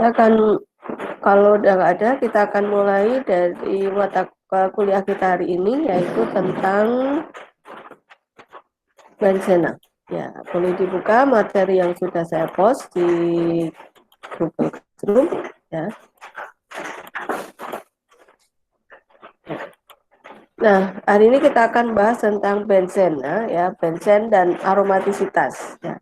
akan kalau udah nggak ada, kita akan mulai dari mata kuliah kita hari ini, yaitu tentang benzena. Ya, boleh dibuka materi yang sudah saya post di Google Classroom. Ya. Nah, hari ini kita akan bahas tentang benzen, ya, benzen dan aromatisitas. Ya.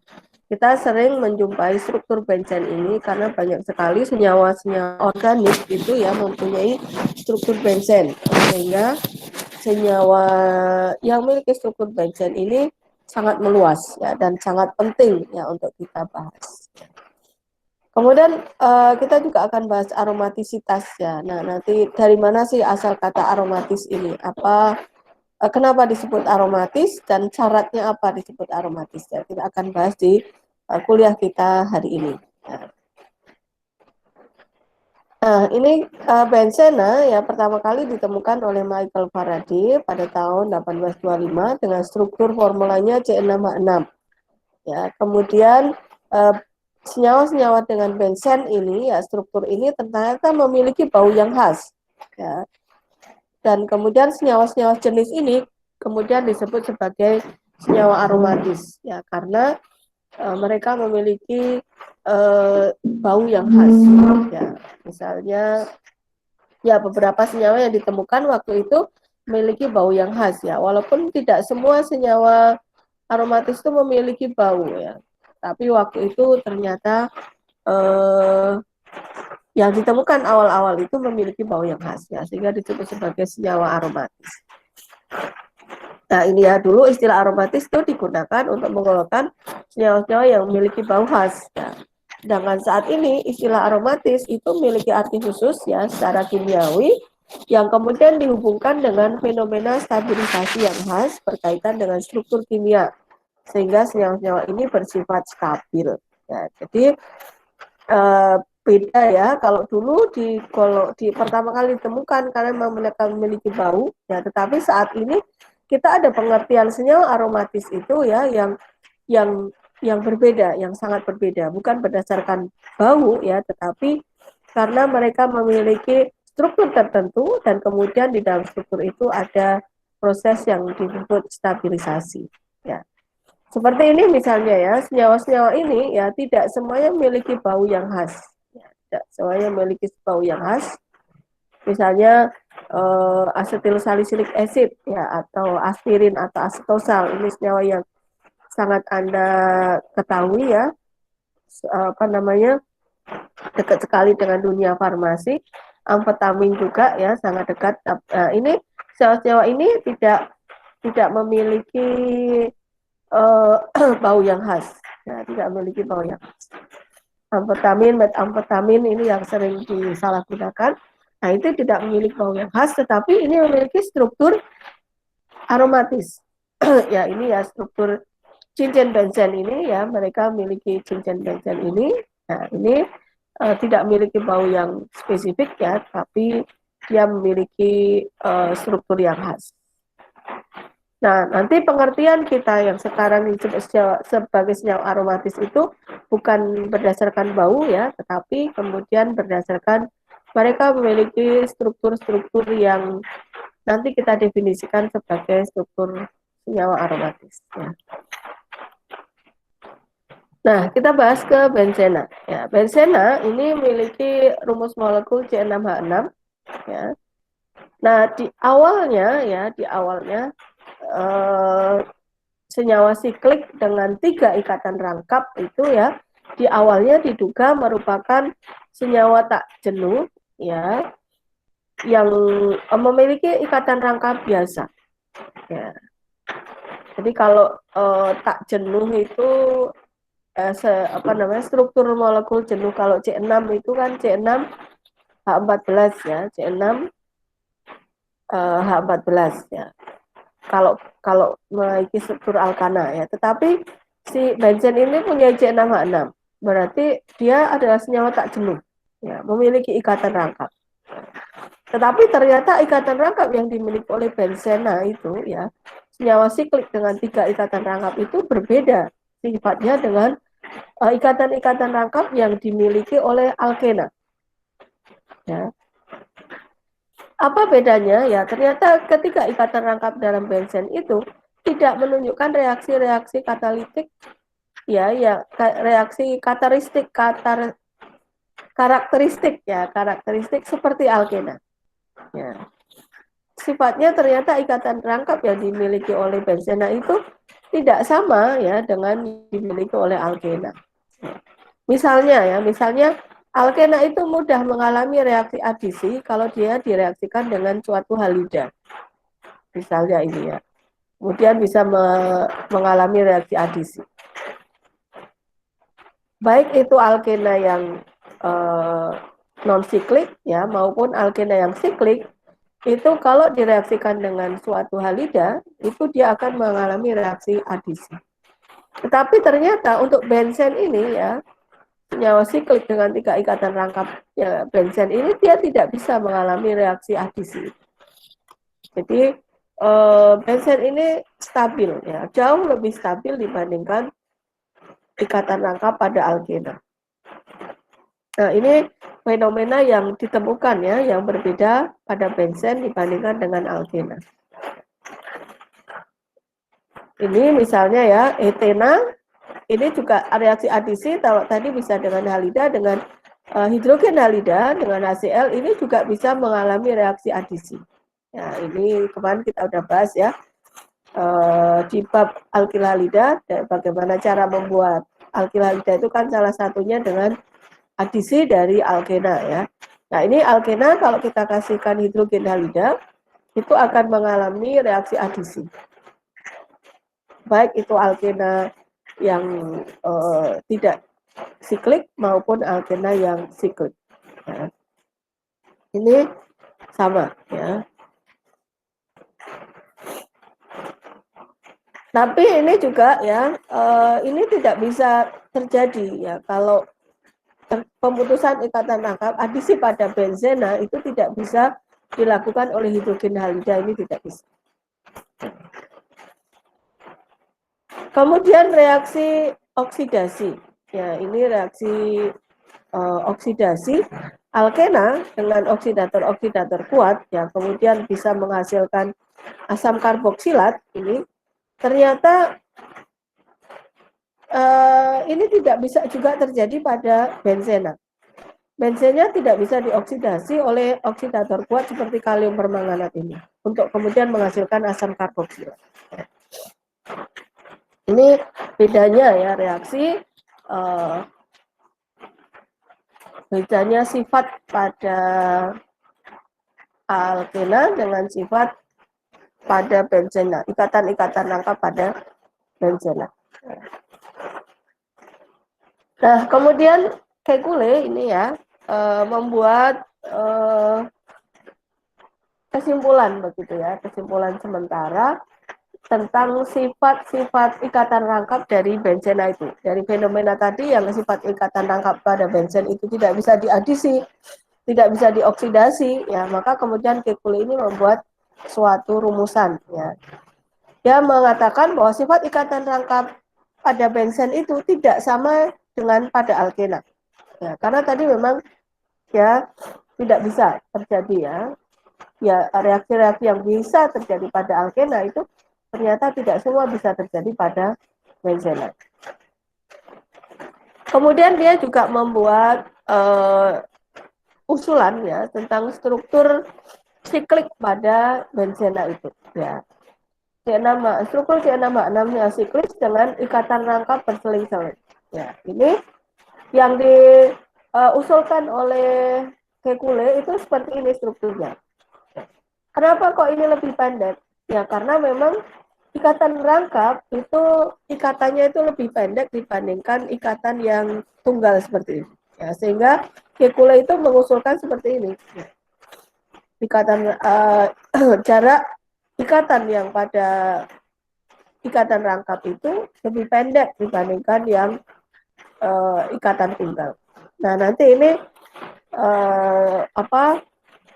Kita sering menjumpai struktur benzen ini karena banyak sekali senyawa-senyawa organik itu ya mempunyai struktur benzen, sehingga senyawa yang memiliki struktur benzen ini sangat meluas ya dan sangat penting ya untuk kita bahas. Kemudian kita juga akan bahas aromatisitas ya. Nah, nanti dari mana sih asal kata aromatis ini? Kenapa disebut aromatis dan syaratnya apa disebut aromatis? Ya, kita akan bahas di kuliah kita hari ini. Nah, ini benzena ya pertama kali ditemukan oleh Michael Faraday pada tahun 1825 dengan struktur formulanya C6H6. Ya, kemudian senyawa-senyawa dengan benzen ini ya struktur ini ternyata memiliki bau yang khas. Ya. Dan kemudian senyawa-senyawa jenis ini kemudian disebut sebagai senyawa aromatis ya karena mereka memiliki bau yang khas ya. Misalnya ya beberapa senyawa yang ditemukan waktu itu memiliki bau yang khas ya walaupun tidak semua senyawa aromatis itu memiliki bau ya tapi waktu itu ternyata yang ditemukan awal-awal itu memiliki bau yang khas ya sehingga disebut sebagai senyawa aromatis. Nah ini ya dulu istilah aromatis itu digunakan untuk menggolongkan senyawa-senyawa yang memiliki bau khas ya. Sedangkan saat ini istilah aromatis itu memiliki arti khusus ya secara kimiawi yang kemudian dihubungkan dengan fenomena stabilisasi yang khas berkaitan dengan struktur kimia sehingga senyawa-senyawa ini bersifat stabil. Ya, jadi beda ya kalau dulu kalau di pertama kali ditemukan karena memang mereka memiliki bau ya tetapi saat ini kita ada pengertian senyawa aromatis itu ya yang berbeda yang sangat berbeda bukan berdasarkan bau ya tetapi karena mereka memiliki struktur tertentu dan kemudian di dalam struktur itu ada proses yang disebut stabilisasi ya. Seperti ini misalnya ya, senyawa-senyawa ini ya tidak semuanya memiliki bau yang khas. Ya, tidak semuanya memiliki bau yang khas. Misalnya asetil salicylic acid ya atau aspirin atau acetosal ini senyawa yang sangat Anda ketahui ya apa namanya dekat sekali dengan dunia farmasi. Amfetamin juga ya sangat dekat. Ini senyawa-senyawa ini tidak memiliki bau yang khas. Nah, tidak memiliki bau yang khas. Amfetamin, metamfetamin ini yang sering disalahgunakan. Nah, itu tidak memiliki bau yang khas, tetapi ini memiliki struktur aromatis. Ya, ini ya struktur cincin benzen ini ya, mereka memiliki cincin benzen ini. Nah, ini tidak memiliki bau yang spesifik ya, tapi dia memiliki struktur yang khas. Nah, nanti pengertian kita yang sekarang disebut sebagai senyawa aromatis itu bukan berdasarkan bau ya, tetapi kemudian berdasarkan mereka memiliki struktur-struktur yang nanti kita definisikan sebagai struktur senyawa aromatis. Ya. Nah, kita bahas ke benzena. Ya, benzena ini memiliki rumus molekul C6H6. Ya. Nah, di awalnya senyawa siklik dengan 3 ikatan rangkap itu ya di awalnya diduga merupakan senyawa tak jenuh ya yang memiliki ikatan rangkap biasa ya. Jadi kalau tak jenuh itu struktur molekul jenuh kalau C6 itu kan C6 H14 ya C6 H14 ya. Kalau memiliki struktur alkana ya, tetapi si benzen ini punya C6H6, berarti dia adalah senyawa tak jenuh, ya, memiliki ikatan rangkap. Tetapi ternyata ikatan rangkap yang dimiliki oleh benzena itu ya, senyawa siklik dengan 3 ikatan rangkap itu berbeda sifatnya dengan ikatan-ikatan rangkap yang dimiliki oleh alkena. Ya. Apa bedanya? Ya, ternyata ketika ikatan rangkap dalam benzen itu tidak menunjukkan reaksi-reaksi katalitik, ya, reaksi karakteristik seperti alkena. Ya. Sifatnya ternyata ikatan rangkap yang dimiliki oleh benzena itu tidak sama ya dengan dimiliki oleh alkena. Misalnya alkena itu mudah mengalami reaksi adisi kalau dia direaksikan dengan suatu halida. Misalnya ini ya. Kemudian bisa mengalami reaksi adisi. Baik itu alkena yang non siklik ya maupun alkena yang siklik itu kalau direaksikan dengan suatu halida itu dia akan mengalami reaksi adisi. Tetapi ternyata untuk benzen ini ya senyawa siklik dengan 3 ikatan rangkap ya, benzen ini dia tidak bisa mengalami reaksi adisi. Jadi benzen ini stabil ya, jauh lebih stabil dibandingkan ikatan rangkap pada alkena. Nah, ini fenomena yang ditemukan ya, yang berbeda pada benzen dibandingkan dengan alkena. Ini misalnya ya, etena, ini juga reaksi adisi, kalau tadi bisa dengan halida, dengan hidrogen halida, dengan HCl, ini juga bisa mengalami reaksi adisi. Ya, ini kemarin kita udah bahas ya, di bab alkil halida, bagaimana cara membuat alkil halida itu kan salah satunya dengan adisi dari alkena ya. Nah ini alkena kalau kita kasihkan hidrogen halida itu akan mengalami reaksi adisi. Baik itu alkena yang tidak siklik maupun alkena yang siklik. Ya. Ini sama ya. Tapi ini juga ya, ini tidak bisa terjadi ya kalau pemutusan ikatan rangkap adisi pada benzena itu tidak bisa dilakukan oleh hidrogen halida, ini tidak bisa. Kemudian reaksi oksidasi. Ya, ini reaksi oksidasi alkena dengan oksidator-oksidator kuat ya, kemudian bisa menghasilkan asam karboksilat ini. Ternyata ini tidak bisa juga terjadi pada benzena. Benzena tidak bisa dioksidasi oleh oksidator kuat seperti kalium permanganat ini untuk kemudian menghasilkan asam karboksilat. Ini bedanya ya reaksi, bedanya sifat pada alkena dengan sifat pada benzena, ikatan-ikatan rangkap pada benzena. Nah, kemudian Kekule ini ya membuat kesimpulan begitu ya, kesimpulan sementara tentang sifat-sifat ikatan rangkap dari benzena itu. Dari fenomena tadi yang sifat ikatan rangkap pada benzen itu tidak bisa diadisi, tidak bisa dioksidasi, ya maka kemudian Kekule ini membuat suatu rumusan ya. Dia mengatakan bahwa sifat ikatan rangkap pada benzen itu tidak sama dengan pada alkena. Ya, karena tadi memang ya tidak bisa terjadi ya. Ya reaksi-reaksi yang bisa terjadi pada alkena itu ternyata tidak semua bisa terjadi pada benzena. Kemudian dia juga membuat usulan ya tentang struktur siklik pada benzena itu ya. Struktur C6H6-nya siklis dengan ikatan rangkap berseling-seling. Ya, ini yang diusulkan oleh Kekule itu seperti ini strukturnya. Kenapa kok ini lebih pendek? Ya karena memang ikatan rangkap itu ikatannya itu lebih pendek dibandingkan ikatan yang tunggal seperti ini. Ya, sehingga Kekule itu mengusulkan seperti ini. Ikatan jarak ikatan yang pada ikatan rangkap itu lebih pendek dibandingkan yang ikatan tunggal. Nah nanti ini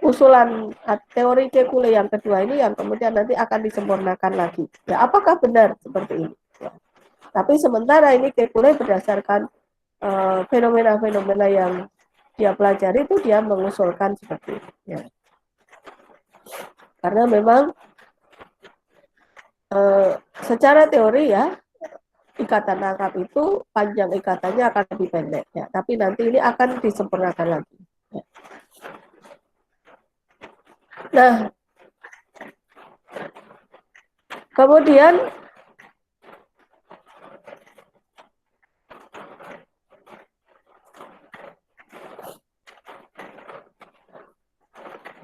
usulan teori Kekule yang kedua ini yang kemudian nanti akan disempurnakan lagi. Ya apakah benar seperti ini? Ya. Tapi sementara ini Kekule berdasarkan fenomena-fenomena yang dia pelajari itu dia mengusulkan seperti itu. Ya. Karena memang secara teori ya ikatan rangkap itu panjang ikatannya akan lebih pendek ya, tapi nanti ini akan disempurnakan lagi. Ya. Nah, kemudian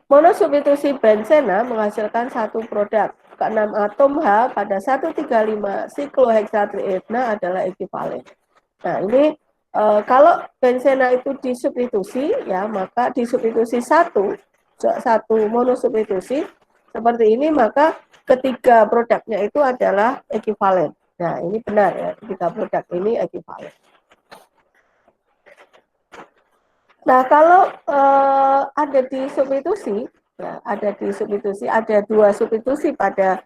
monosubstitusi benzena menghasilkan satu produk. Keenam atom H pada 135 sikloheksatrietna adalah ekivalen. Nah, ini kalau benzena itu disubstitusi ya, maka disubstitusi satu monosubstitusi seperti ini, maka ketiga produknya itu adalah ekivalen. Nah, ini benar ya, ketiga produk ini ekivalen. Nah, kalau ada di substitusi, ya, ada dua substitusi pada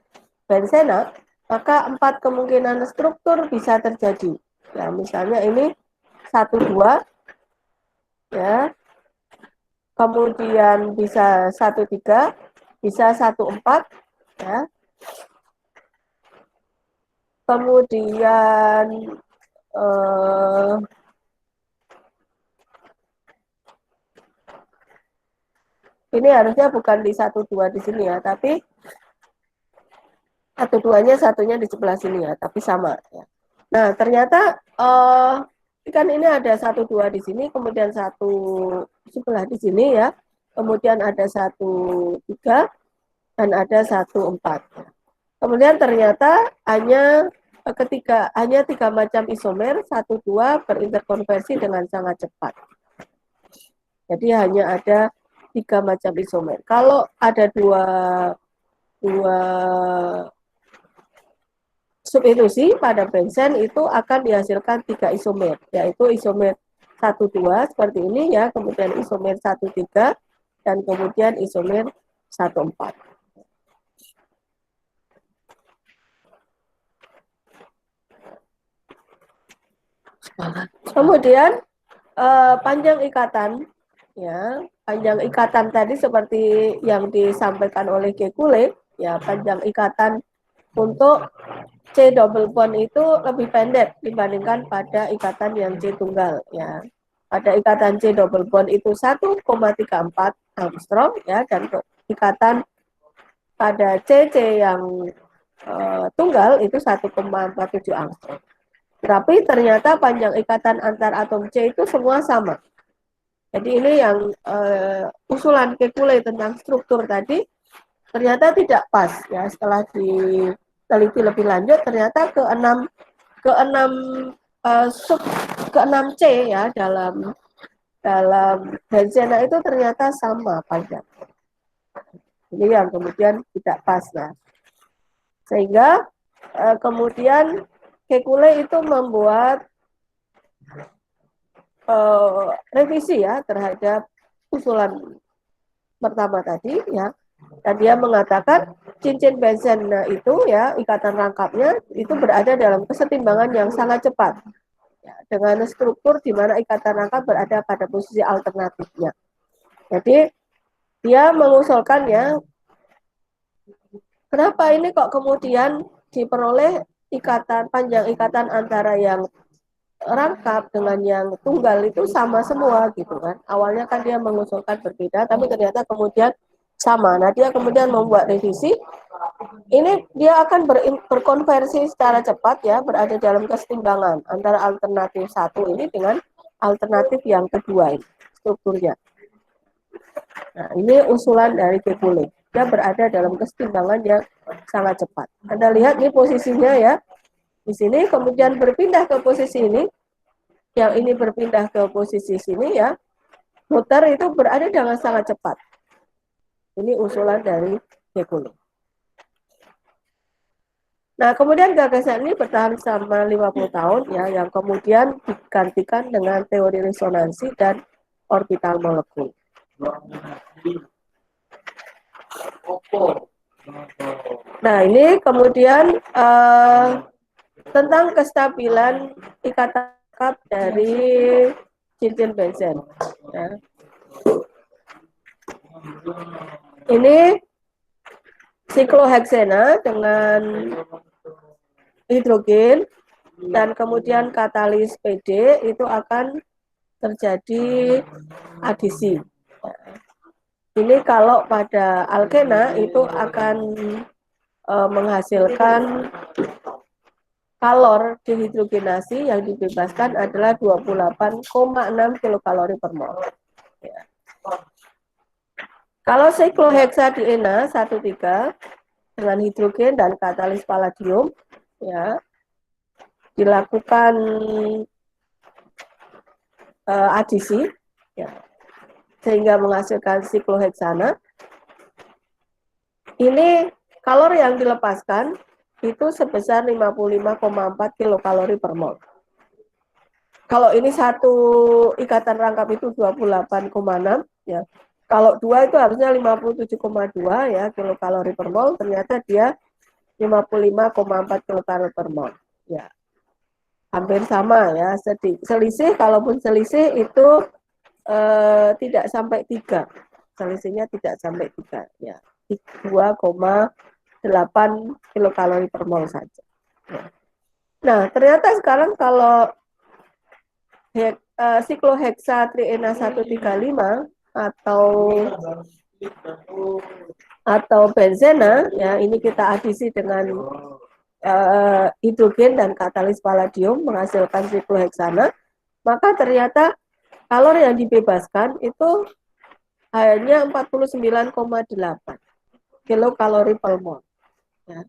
benzena, maka 4 kemungkinan struktur bisa terjadi. Ya, misalnya ini 1,2, ya, kemudian bisa 1,3, bisa 1,4, ya, kemudian ini harusnya bukan di 1,2 di sini ya, tapi 1,2-nya satunya di sebelah sini ya, tapi sama ya. Nah, ternyata kan ini ada 1,2 di sini, kemudian satu sebelah di sini ya, kemudian ada 1,3 dan ada 1,4. Kemudian ternyata hanya tiga macam isomer, 1,2 berinterkonversi dengan sangat cepat. Jadi hanya ada 3 macam isomer. Kalau ada dua substitusi pada benzen itu akan dihasilkan 3 isomer, yaitu isomer 1,2 seperti ini ya, kemudian isomer 1,3 dan kemudian isomer 1,4. Kemudian panjang ikatan ya, panjang ikatan tadi seperti yang disampaikan oleh Kekule ya, panjang ikatan untuk C double bond itu lebih pendek dibandingkan pada ikatan yang C tunggal ya. Pada ikatan C double bond itu 1,34 Armstrong ya, dan ikatan pada CC yang tunggal itu 1,47 Armstrong. Tapi ternyata panjang ikatan antar atom C itu semua sama. Jadi ini yang usulan Kekule tentang struktur tadi ternyata tidak pas ya, setelah diteliti lebih lanjut ternyata keenam C ya dalam benzena itu ternyata sama panjang. Ini yang kemudian tidak pas ya. Sehingga kemudian Kekule itu membuat revisi ya terhadap usulan pertama tadi ya, dan dia mengatakan cincin benzena itu ya, ikatan rangkapnya itu berada dalam kesetimbangan yang sangat cepat ya, dengan struktur di mana ikatan rangkap berada pada posisi alternatifnya. Jadi dia mengusulkan ya, kenapa ini kok kemudian diperoleh panjang ikatan antara yang rangkap dengan yang tunggal itu sama semua gitu kan. Awalnya kan dia mengusulkan berbeda, tapi ternyata kemudian sama. Nah, dia kemudian membuat revisi. Ini dia akan berkonversi secara cepat ya, berada dalam kesetimbangan antara alternatif satu ini dengan alternatif yang kedua ini, strukturnya. Nah, ini usulan dari Kekule. Dia berada dalam kesetimbangan yang sangat cepat. Anda lihat ini posisinya ya, di sini, kemudian berpindah ke posisi ini, yang ini berpindah ke posisi sini ya, muter itu berada dengan sangat cepat. Ini usulan dari Kekule. Nah, kemudian gagasan ini bertahan selama 50 tahun ya, yang kemudian digantikan dengan teori resonansi dan orbital molekul. Nah, ini kemudian tentang kestabilan ikatan rangkap dari cincin benzen. Ya. Ini sikloheksena dengan hidrogen dan kemudian katalis PD itu akan terjadi adisi. Ini kalau pada alkena itu akan menghasilkan kalor dihidrogenasi yang dibebaskan adalah 28,6 kilokalori per mol. Ya. Kalau sikloheksadieena 13 dengan hidrogen dan katalis palladium, ya, dilakukan adisi, ya, sehingga menghasilkan sikloheksana. Ini kalori yang dilepaskan itu sebesar 55,4 kilokalori per mol. Kalau ini satu ikatan rangkap itu 28,6, ya. Kalau dua itu harusnya 57,2 ya kilokalori per mol, ternyata dia 55,4 kilokalori per mol. Ya. Hampir sama ya, selisih kalaupun selisih itu tidak sampai 3. Selisihnya tidak sampai 3 ya. 2,8 kilokalori per mol saja. Nah, ternyata sekarang kalau sikloheksatriena 135 atau benzena, ya ini kita adisi dengan hidrogen dan katalis palladium menghasilkan sikloheksana, maka ternyata kalori yang dibebaskan itu hanya 49,8 kilokalori per mol. Ya.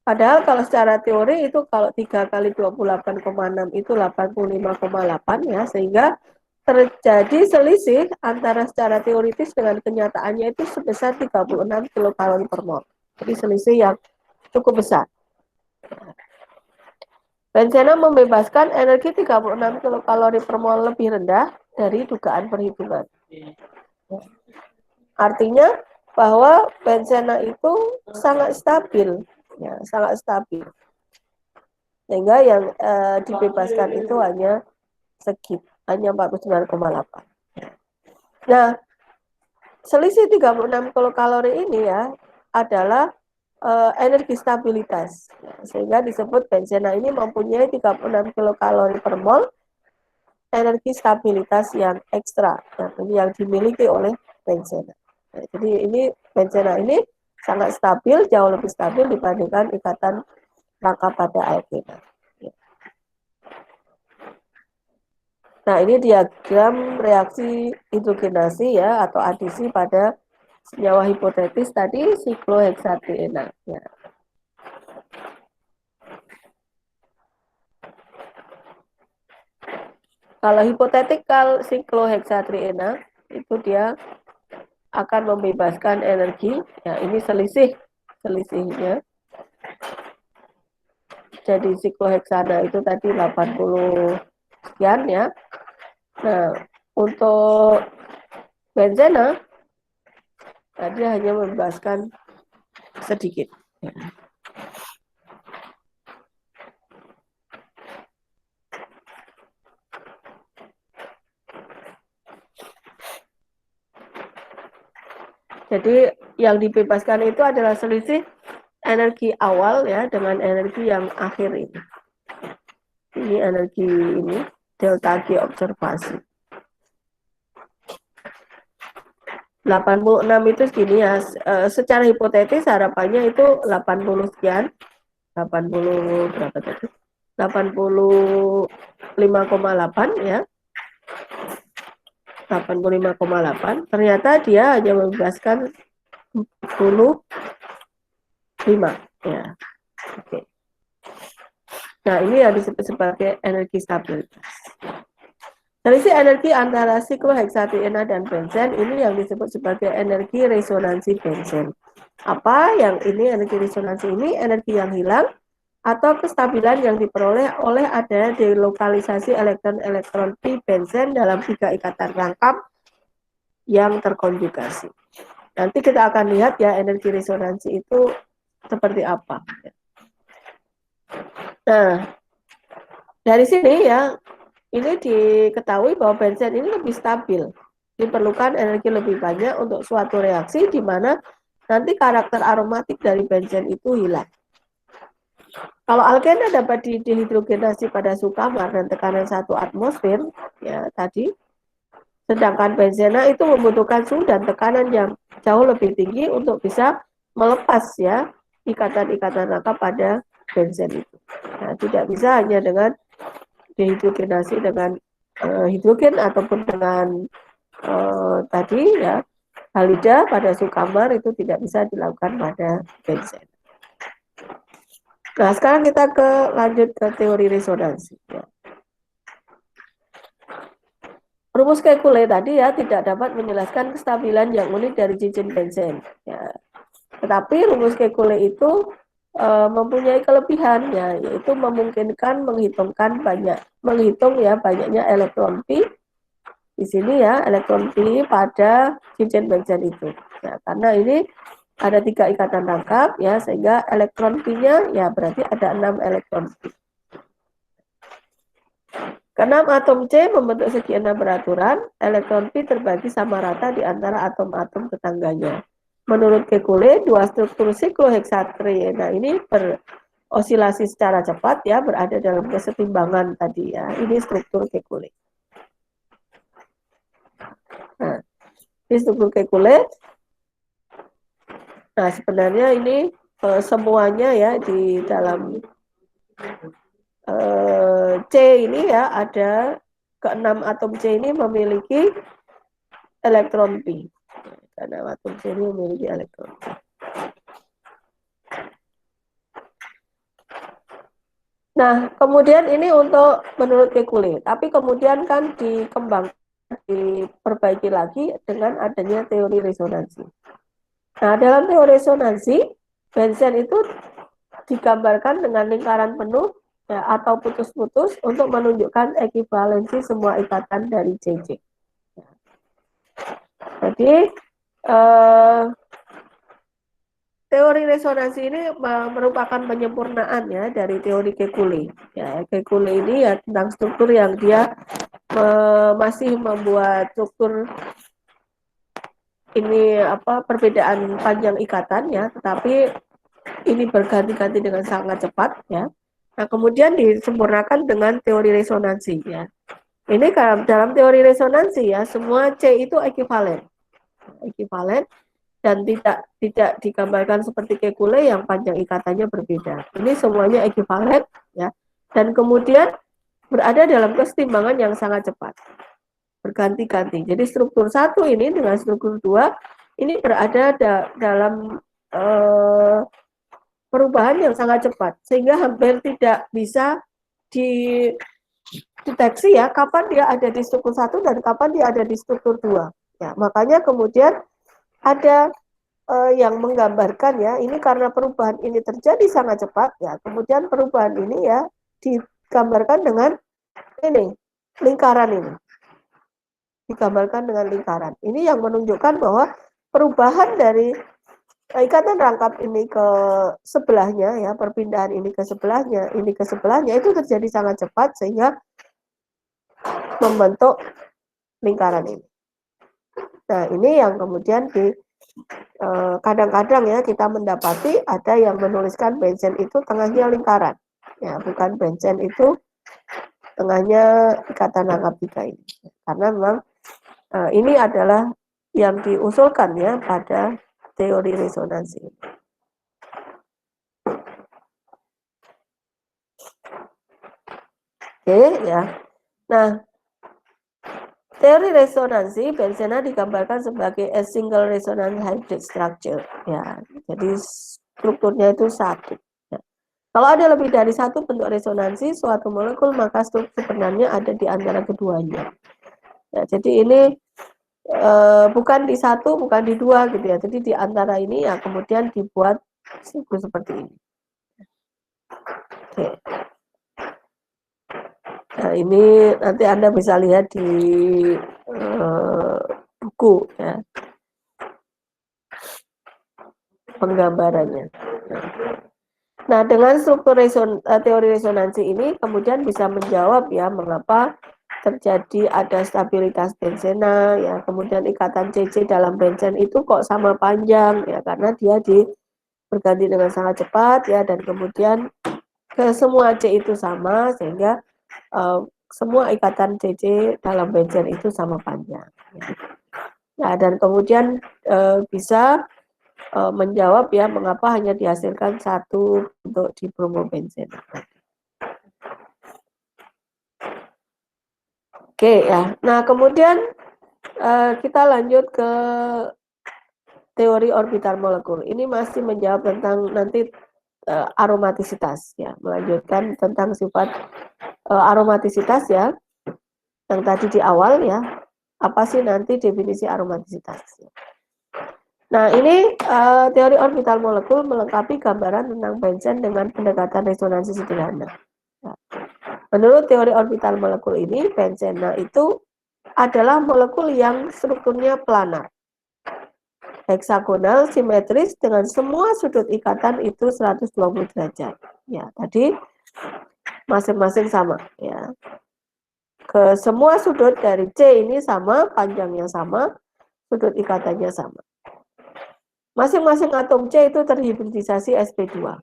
Padahal kalau secara teori itu kalau 3 kali 28,6 itu 85,8 ya, sehingga terjadi selisih antara secara teoritis dengan kenyataannya itu sebesar 36 kilokalori per mol. Jadi selisih yang cukup besar. Benzena membebaskan energi 36 kilokalori per mol lebih rendah dari dugaan perhitungan. Artinya bahwa benzena itu sangat stabil, ya, sangat stabil. Sehingga yang dibebaskan itu hanya segitu, hanya 49,8. Nah, selisih 36 kilokalori ini ya adalah energi stabilitas. Sehingga disebut benzena ini mempunyai 36 kilokalori per mol energi stabilitas yang ekstra, yang dimiliki oleh benzena. Nah, jadi ini benzena ini sangat stabil, jauh lebih stabil dibandingkan ikatan rangkap pada alkena. Nah, ini diagram reaksi hidrogenasi ya atau adisi pada senyawa hipotetis tadi sikloheksatriena. Ya. Kalau hipotetikal sikloheksatriena itu dia akan membebaskan energi. Ya, ini selisihnya. Jadi sikloheksana itu tadi 80 sekian ya. Nah, untuk benzena tadi hanya membebaskan sedikit. Jadi yang dibebaskan itu adalah selisih energi awal ya dengan energi yang akhir ini. Ini energi ini delta G observasi. 86 itu segini ya. Secara hipotetis harapannya itu 80 sekian. 80 berapa tadi? 85,8 ya. 85,8. Ternyata dia hanya membebaskan 45 ya. Oke. Nah, ini yang disebut sebagai energi stabilitas. Selisih energi antara sikloheksatriena dan benzen ini yang disebut sebagai energi resonansi benzen. Apa yang ini energi resonansi ini? Energi yang hilang atau kestabilan yang diperoleh oleh adanya delokalisasi elektron-elektron pi benzen dalam 3 ikatan rangkap yang terkonjugasi. Nanti kita akan lihat ya energi resonansi itu seperti apa. Nah, dari sini ya, ini diketahui bahwa benzen ini lebih stabil. Diperlukan energi lebih banyak untuk suatu reaksi di mana nanti karakter aromatik dari benzen itu hilang. Kalau alkena dapat dihidrogenasi pada suhu kamar dan tekanan 1 atmosfer, ya tadi, sedangkan benzena itu membutuhkan suhu dan tekanan yang jauh lebih tinggi untuk bisa melepas ya ikatan-ikatan rangka pada benzen itu. Nah, tidak bisa hanya dengan dihidrogenasi dengan hidrogen ataupun dengan tadi ya halida pada suhu kamar itu tidak bisa dilakukan pada benzen. Nah, sekarang kita lanjut ke teori resonansi. Ya. Rumus Kekulé tadi ya tidak dapat menjelaskan kestabilan yang unik dari cincin benzen. Ya. Tetapi rumus Kekulé itu mempunyai kelebihan ya, yaitu memungkinkan menghitung ya banyaknya elektron pi di sini ya elektron pi pada cincin benzen itu. Ya, karena ini ada 3 ikatan rangkap ya sehingga elektron pi-nya ya berarti ada 6 elektron pi. Keenam atom C membentuk segi 6 beraturan, elektron pi terbagi sama rata di antara atom-atom tetangganya. Menurut Kekulé, dua struktur sikloheksatriena ini berosilasi secara cepat ya, berada dalam kesetimbangan tadi ya. Ini struktur Kekulé. Nah, ini struktur Kekulé. Nah, sebenarnya ini semuanya ya di dalam C ini ya ada keenam atom C ini memiliki elektron pi. Karena atom C ini memiliki elektron pi. Nah, kemudian ini untuk menurut Kekulé, tapi kemudian kan diperbaiki lagi dengan adanya teori resonansi. Nah, dalam teori resonansi, benzen itu digambarkan dengan lingkaran penuh ya, atau putus-putus untuk menunjukkan ekivalensi semua ikatan dari CC. Jadi teori resonansi ini merupakan penyempurnaan ya dari teori Kekulé. Ya, Kekulé ini ya tentang struktur yang dia masih membuat struktur ini perbedaan panjang ikatan ya, tetapi ini berganti-ganti dengan sangat cepat ya. Nah, kemudian disempurnakan dengan teori resonansi ya. Ini dalam teori resonansi ya, semua C itu ekivalen dan tidak digambarkan seperti Kekulé yang panjang ikatannya berbeda. Ini semuanya ekivalen ya. Dan kemudian berada dalam kesetimbangan yang sangat cepat. Berganti-ganti. Jadi struktur 1 ini dengan struktur 2 ini berada dalam perubahan yang sangat cepat sehingga hampir tidak bisa dideteksi ya kapan dia ada di struktur 1 dan kapan dia ada di struktur 2. Ya, makanya kemudian ada yang menggambarkan ya ini karena perubahan ini terjadi sangat cepat ya kemudian perubahan ini ya digambarkan dengan ini lingkaran ini digambarkan dengan lingkaran ini yang menunjukkan bahwa perubahan dari ikatan rangkap ini ke sebelahnya ya perpindahan ini ke sebelahnya itu terjadi sangat cepat sehingga membentuk lingkaran ini. Nah ini yang kemudian kadang-kadang ya kita mendapati ada yang menuliskan benzen itu tengahnya lingkaran ya bukan benzen itu tengahnya ikatan rangkap 3 ini karena memang ini adalah yang diusulkan ya pada teori resonansi. Oke ya. Nah, teori resonansi benzena digambarkan sebagai a single resonance hybrid structure ya. Jadi strukturnya itu satu. Ya. Kalau ada lebih dari satu bentuk resonansi suatu molekul maka struktur sebenarnya ada di antara keduanya. Ya, jadi ini bukan di satu, bukan di dua gitu ya. Jadi di antara ini ya kemudian dibuat struktur seperti ini. Oke. Nah, ini nanti Anda bisa lihat di buku ya. Penggambarannya. Nah. Nah, dengan struktur teori resonansi ini kemudian bisa menjawab ya mengapa terjadi ada stabilitas benzena ya, kemudian ikatan CC dalam benzen itu kok sama panjang ya, karena dia berganti dengan sangat cepat ya, dan kemudian ke semua C itu sama sehingga semua ikatan CC dalam benzen itu sama panjang. Ya, dan kemudian bisa menjawab ya mengapa hanya dihasilkan satu bentuk dibromobenzena. Oke ya. Nah, kemudian kita lanjut ke teori orbital molekul. Ini masih menjawab tentang nanti aromatisitas ya, melanjutkan tentang sifat aromatisitas ya, yang tadi di awal ya. Apa sih nanti definisi aromatisitas? Nah, ini teori orbital molekul melengkapi gambaran tentang benzen dengan pendekatan resonansi sederhana. Ya. Menurut teori orbital molekul ini, benzena itu adalah molekul yang strukturnya planar, heksagonal, simetris dengan semua sudut ikatan itu 120 derajat. Ya, tadi masing-masing sama ya. Ke semua sudut dari C ini sama, panjangnya sama, sudut ikatannya sama. Masing-masing atom C itu terhibridisasi sp2.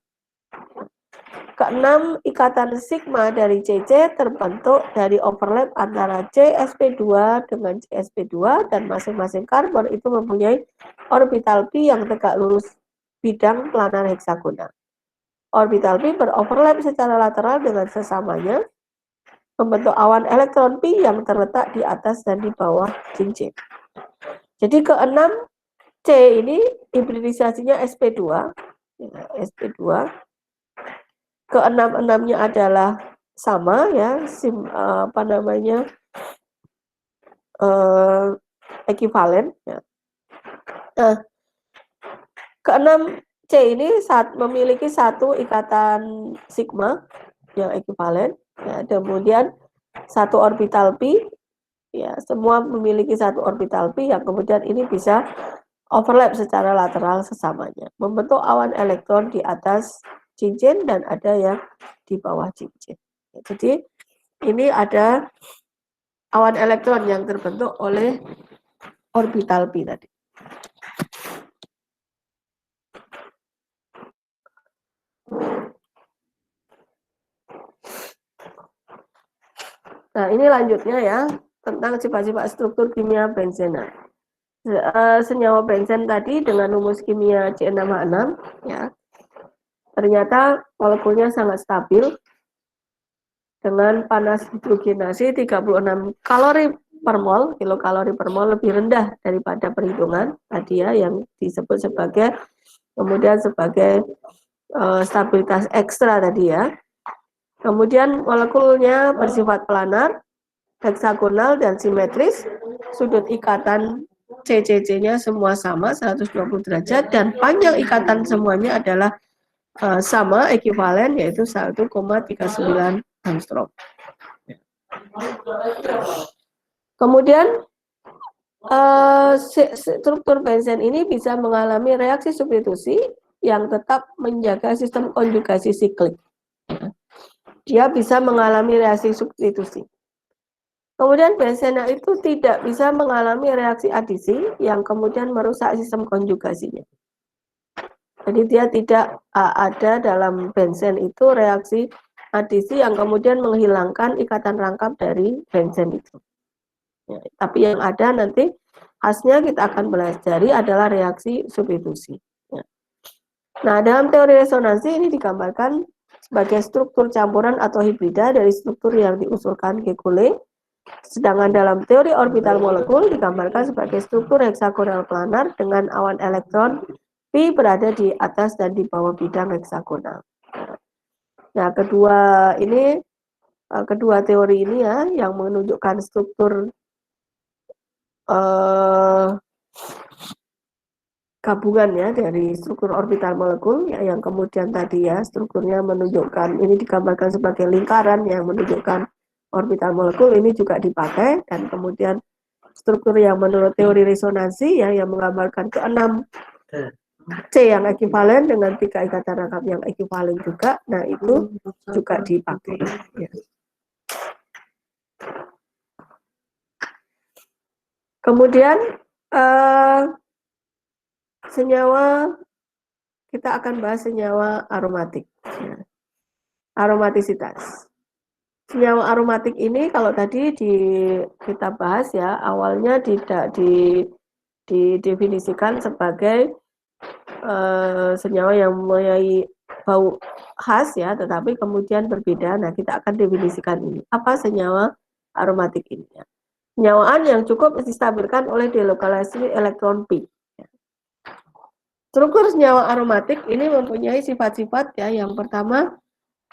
Keenam ikatan sigma dari CC terbentuk dari overlap antara CsP2 dengan CsP2 dan masing-masing karbon itu mempunyai orbital pi yang tegak lurus bidang planar heksagonal. Orbital pi beroverlap secara lateral dengan sesamanya, membentuk awan elektron pi yang terletak di atas dan di bawah cincin. Jadi keenam C ini hibridisasinya sp2, sp2. Keenam-enamnya adalah sama ya, ekivalen. Ya. Nah, keenam C ini memiliki satu ikatan sigma yang ekivalen, ya, kemudian satu orbital pi, ya, semua memiliki satu orbital pi yang kemudian ini bisa overlap secara lateral sesamanya, membentuk awan elektron di atas cincin dan ada yang di bawah cincin. Jadi ini ada awan elektron yang terbentuk oleh orbital pi tadi. Nah, ini lanjutnya ya tentang sifat-sifat struktur kimia benzena. Senyawa benzen tadi dengan rumus kimia C6H6 ya. Ternyata molekulnya sangat stabil dengan panas hidrogenasi 36 kalori per mol, kilokalori per mol, lebih rendah daripada perhitungan tadi ya yang disebut sebagai kemudian sebagai stabilitas ekstra tadi ya. Kemudian molekulnya bersifat planar, heksagonal dan simetris, sudut ikatan CCC-nya semua sama 120 derajat dan panjang ikatan semuanya adalah sama ekivalen yaitu 1,39 angstrom. Kemudian struktur benzen ini bisa mengalami reaksi substitusi yang tetap menjaga sistem konjugasi siklik. Dia bisa mengalami reaksi substitusi. Kemudian benzena itu tidak bisa mengalami reaksi adisi yang kemudian merusak sistem konjugasinya. Jadi dia tidak ada dalam benzen itu reaksi adisi yang kemudian menghilangkan ikatan rangkap dari benzen itu. Ya, tapi yang ada nanti khasnya kita akan pelajari adalah reaksi substitusi. Ya. Nah, dalam teori resonansi ini digambarkan sebagai struktur campuran atau hibrida dari struktur yang diusulkan Kekulé. Sedangkan dalam teori orbital molekul digambarkan sebagai struktur heksagonal planar dengan awan elektron pi berada di atas dan di bawah bidang heksagonal. Nah, kedua teori ini ya yang menunjukkan struktur gabungan ya dari struktur orbital molekul ya, yang kemudian tadi ya strukturnya menunjukkan ini digambarkan sebagai lingkaran yang menunjukkan orbital molekul ini juga dipakai, dan kemudian struktur yang menurut teori resonansi ya yang menggambarkan keenam C yang ekuivalen dengan 3 ikatan rangkap yang ekuivalen juga, nah itu juga dipakai. Ya. Kemudian senyawa, kita akan bahas senyawa aromatik. Ya. Aromatisitas. Senyawa aromatik ini kalau tadi kita bahas ya, awalnya tidak didefinisikan sebagai senyawa yang mempunyai bau khas ya, tetapi kemudian berbeda. Nah, kita akan definisikan ini. Apa senyawa aromatik ini? Ya. Senyawaan yang cukup distabilkan oleh delokalisasi elektron pi. Ya. Struktur senyawa aromatik ini mempunyai sifat-sifat ya. Yang pertama,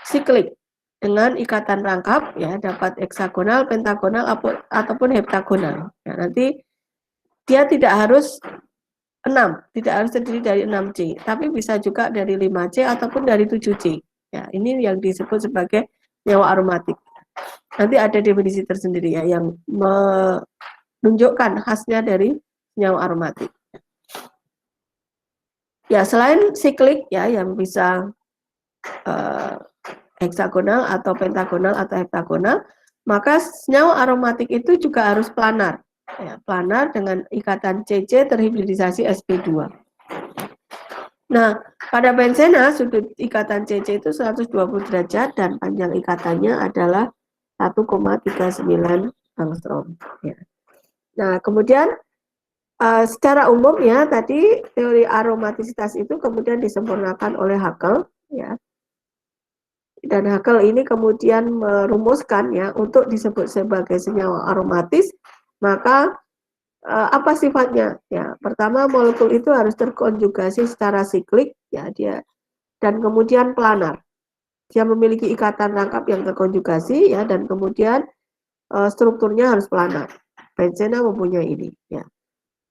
siklik dengan ikatan rangkap ya, dapat heksagonal, pentagonal ataupun heptagonal. Ya, nanti dia tidak harus 6, tidak harus terdiri dari 6C, tapi bisa juga dari 5C ataupun dari 7C. Ya, ini yang disebut sebagai senyawa aromatik. Nanti ada definisi tersendiri ya yang menunjukkan khasnya dari senyawa aromatik. Ya, selain siklik ya yang bisa heksagonal atau pentagonal atau heptagonal, maka senyawa aromatik itu juga harus planar. Ya, planar dengan ikatan CC terhibridisasi sp2. Nah, pada benzena sudut ikatan CC itu 120 derajat dan panjang ikatannya adalah 1,39 angstrom. Ya. Nah, kemudian secara umum ya tadi teori aromatisitas itu kemudian disempurnakan oleh Haeckel ya. Dan Haeckel ini kemudian merumuskan ya untuk disebut sebagai senyawa aromatis, maka apa sifatnya? Ya, pertama molekul itu harus terkonjugasi secara siklik ya dia, dan kemudian planar. Dia memiliki ikatan rangkap yang terkonjugasi ya, dan kemudian strukturnya harus planar. Benzena mempunyai ini ya.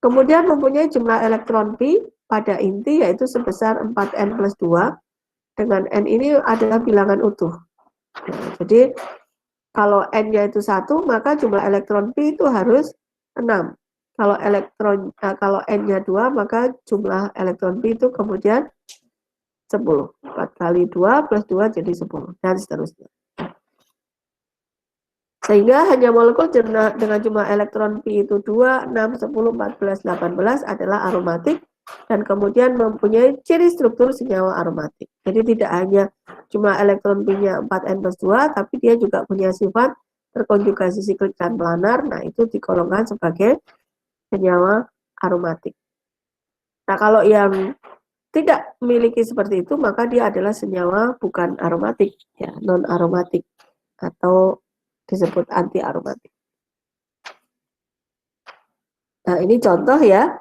Kemudian mempunyai jumlah elektron pi pada inti yaitu sebesar 4n plus 2, dengan n ini adalah bilangan utuh. Ya, jadi kalau n-nya itu 1, maka jumlah elektron pi itu harus 6. Kalau n-nya 2, maka jumlah elektron pi itu kemudian 10. 4 kali 2 plus 2 jadi 10 dan seterusnya. Sehingga hanya molekul dengan jumlah elektron pi itu 2, 6, 10, 14, 18 adalah aromatik dan kemudian mempunyai ciri struktur senyawa aromatik. Jadi tidak hanya jumlah elektron pi-nya 4n plus 2, tapi dia juga punya sifat terkonjugasi siklik dan planar. Nah, itu digolongkan sebagai senyawa aromatik. Nah, kalau yang tidak memiliki seperti itu, maka dia adalah senyawa bukan aromatik, ya, non aromatik atau disebut anti aromatik. Nah, ini contoh ya.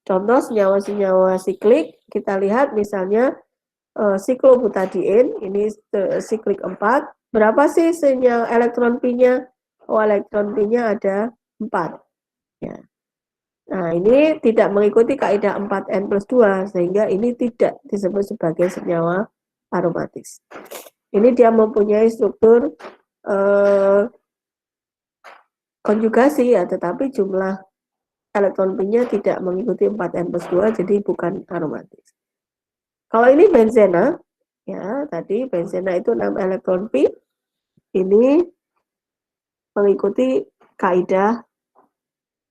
Contoh senyawa-senyawa siklik, kita lihat misalnya siklobutadiin, ini siklik 4. Berapa sih senyawa elektron pi-nya? Oh, elektron pi-nya ada 4. Ya. Nah, ini tidak mengikuti kaidah 4n plus 2, sehingga ini tidak disebut sebagai senyawa aromatis. Ini dia mempunyai struktur konjugasi ya, tetapi jumlah elektron pi-nya tidak mengikuti 4n plus 2, jadi bukan aromatis. Kalau ini benzena, ya tadi benzena itu 6 elektron pi, ini mengikuti kaidah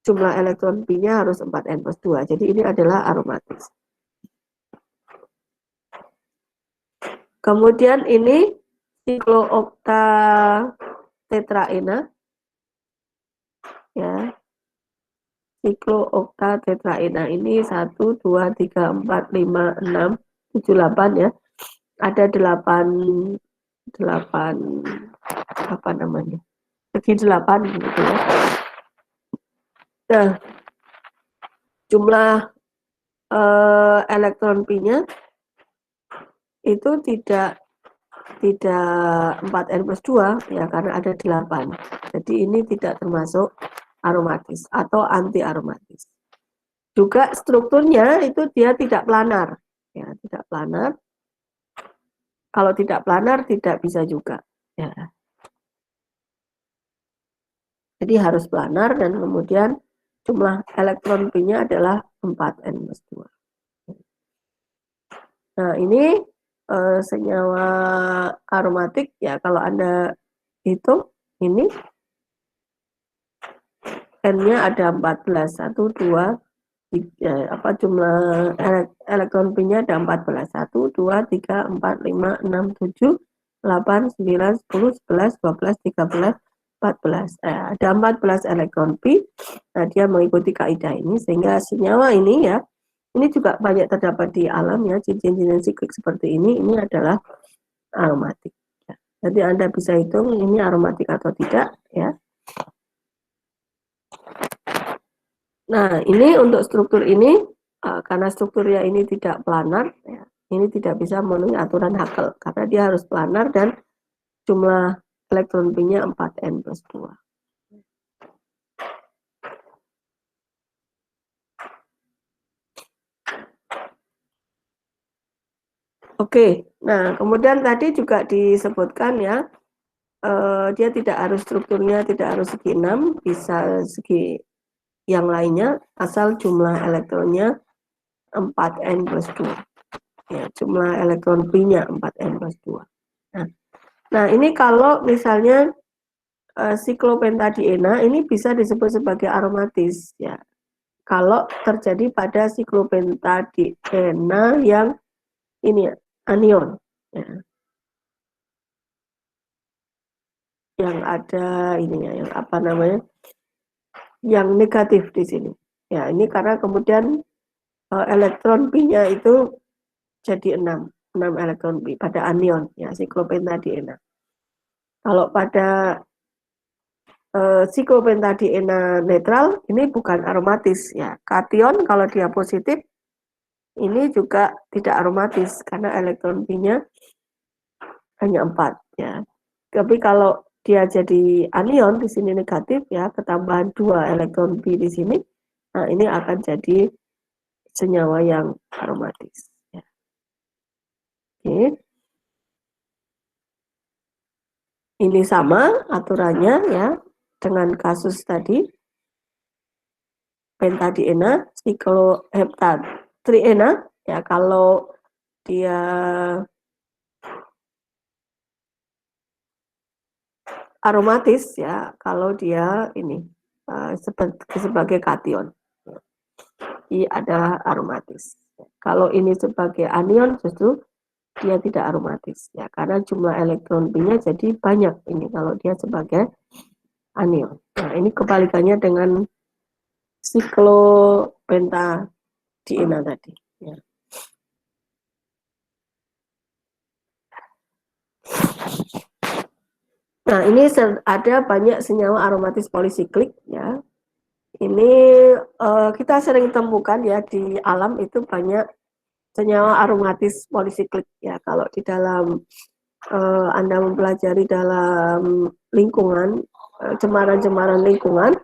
jumlah elektron pi-nya harus 4n plus 2, jadi ini adalah aromatis. Kemudian ini siklooktatetraena, ya, siklooktatetraena ini 1, 2, 3, 4, 5, 6, 7, 8 ya, ada 8 apa namanya, segi 8 gitu ya. Nah, jumlah elektron pi-nya itu tidak 4n plus 2 ya, karena ada 8. Jadi ini tidak termasuk aromatis atau anti aromatis. Juga strukturnya itu dia tidak planar. Ya, tidak planar. Kalau tidak planar tidak bisa juga. Ya. Jadi harus planar dan kemudian jumlah elektron pi-nya adalah 4n plus 2. Nah, ini senyawa aromatik ya, kalau Anda hitung ini N-nya ada 14, 1, 2, 3, jumlah elektron P-nya ada 14, 1, 2, 3, 4, 5, 6, 7, 8, 9, 10, 11, 12, 13, 14. Ada 14 elektron P. Nah, dia mengikuti kaidah ini sehingga senyawa ini ya, ini juga banyak terdapat di alam ya, cincin-cincin siklik seperti ini adalah aromatik. Jadi Anda bisa hitung ini aromatik atau tidak ya. Nah, ini untuk struktur ini karena strukturnya ini tidak planar ya, ini tidak bisa memenuhi aturan Hubble karena dia harus planar dan jumlah elektron P-nya 4n plus 2. Oke, nah kemudian tadi juga disebutkan ya, dia tidak harus strukturnya tidak harus segi 6, bisa segi yang lainnya asal jumlah elektronnya 4n plus 2. Ya, jumlah elektron P-nya 4n plus 2. Nah, ini kalau misalnya siklopentadiena ini bisa disebut sebagai aromatis ya. Kalau terjadi pada siklopentadiena yang ini ya, anion ya. Yang ada ininya yang apa namanya? Yang negatif di sini. Ya, ini karena kemudian elektron P-nya itu jadi 6 elektron P pada anion ya, siklopentadiena. Kalau pada siklopentadiena netral ini bukan aromatis ya. Kation kalau dia positif ini juga tidak aromatis karena elektron P-nya hanya 4 ya. Tapi kalau dia jadi anion di sini negatif ya, ketambahan 2 elektron P di sini, nah ini akan jadi senyawa yang aromatis ya. Oke. Ini sama aturannya ya dengan kasus tadi pentadiena, sikloheptatriena ya, kalau dia aromatis ya, kalau dia ini sebagai kation I adalah aromatis. Kalau ini sebagai anion justru dia tidak aromatis ya, karena jumlah elektron P-nya jadi banyak ini kalau dia sebagai anion. Nah, ini kebalikannya dengan siklopentadiena tadi ya. Nah, ini ada banyak senyawa aromatis polisiklik ya. Ini kita sering temukan ya di alam itu banyak senyawa aromatis polisiklik ya. Kalau di dalam Anda mempelajari dalam lingkungan, cemaran-cemaran lingkungan,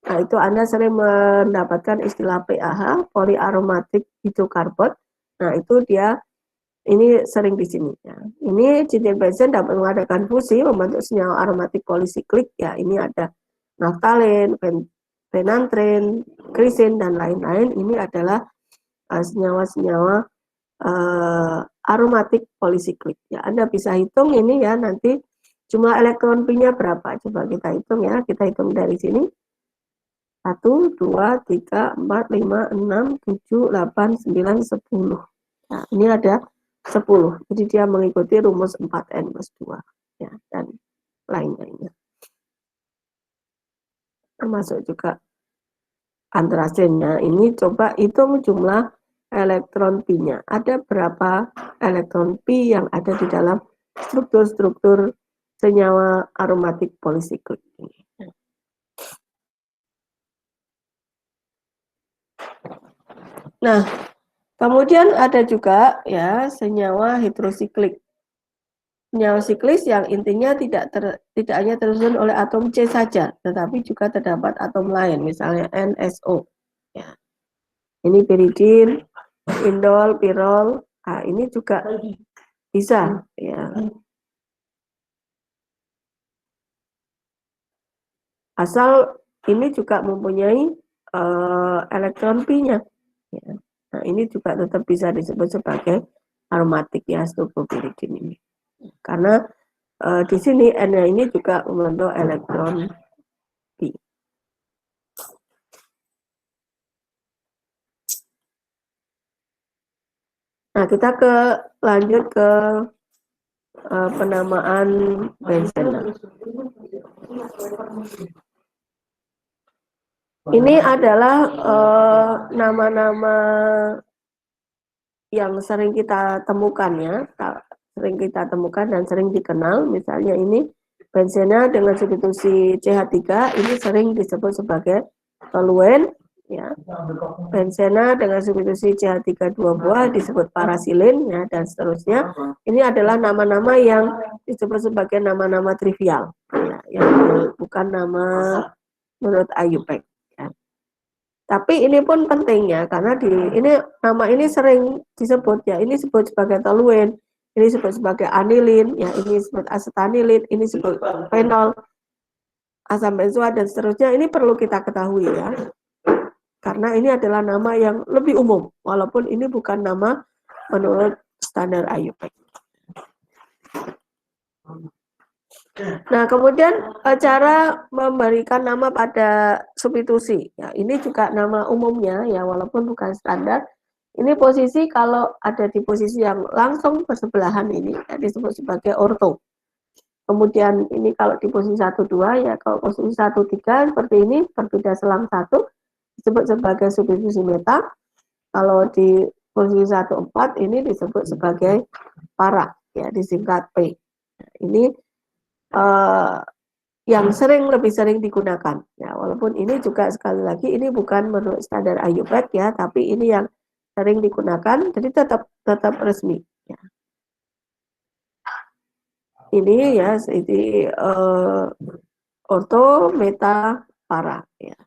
nah itu Anda sering mendapatkan istilah PAH, polyaromatic hidrokarbon. Nah, itu dia ini sering di sini ya. Ini cincin benzen dapat mengadakan fusi membentuk senyawa aromatik polisiklik ya. Ini ada naftalen, penantren, krisin dan lain-lain. Ini adalah senyawa-senyawa aromatik polisiklik ya. Anda bisa hitung ini ya, nanti jumlah elektron P-nya berapa, coba kita hitung ya. Kita hitung dari sini 1, 2, 3, 4, 5, 6, 7, 8, 9, 10. Nah, ini ada 10. Jadi dia mengikuti rumus 4n plus 2 ya, dan lain-lainnya. Termasuk juga antrasennya. Ini coba hitung jumlah elektron P-nya. Ada berapa elektron P yang ada di dalam struktur-struktur senyawa aromatik polisiklik ini. Nah, kemudian ada juga ya senyawa hidrosiklik. Senyawa siklis yang intinya tidak hanya tersusun oleh atom C saja, tetapi juga terdapat atom lain, misalnya NSO. Ya. Ini piridin, indol, pirol. Nah, ini juga bisa ya. Asal ini juga mempunyai elektron P-nya. Ya. Nah, ini juga tetap bisa disebut sebagai aromatik ya struktur ini. Karena di sini N ini juga membentuk elektron pi. Nah, kita lanjut ke penamaan benzena. Ini adalah nama-nama yang sering kita temukan ya, sering kita temukan dan sering dikenal. Misalnya ini benzena dengan substitusi CH3 ini sering disebut sebagai toluen ya. Benzena dengan substitusi CH3 2 buah disebut parasilin ya, dan seterusnya. Ini adalah nama-nama yang disebut sebagai nama-nama trivial ya, yang bukan nama menurut IUPAC ya. Tapi ini pun penting ya, karena ini nama ini sering disebut ya, ini disebut sebagai toluen, ini disebut sebagai anilin ya, ini disebut asetanilin, ini disebut fenol, asam benzoat dan seterusnya. Ini perlu kita ketahui ya, karena ini adalah nama yang lebih umum, walaupun ini bukan nama menurut standar IUPAC. Nah, kemudian cara memberikan nama pada substitusi. Ya, ini juga nama umumnya ya, walaupun bukan standar. Ini posisi kalau ada di posisi yang langsung bersebelahan ini ya, disebut sebagai orto. Kemudian ini kalau di posisi 1 2 ya, kalau posisi 1 3 seperti ini berbeda selang 1 disebut sebagai substitusi meta. Kalau di posisi 1 4 ini disebut sebagai para ya, disingkat P. Nah, ini yang lebih sering digunakan ya, walaupun ini juga sekali lagi ini bukan menurut standar IUPAC ya, tapi ini yang sering digunakan, jadi tetap resmi ya. Ini ya, ini orto, meta, para ya.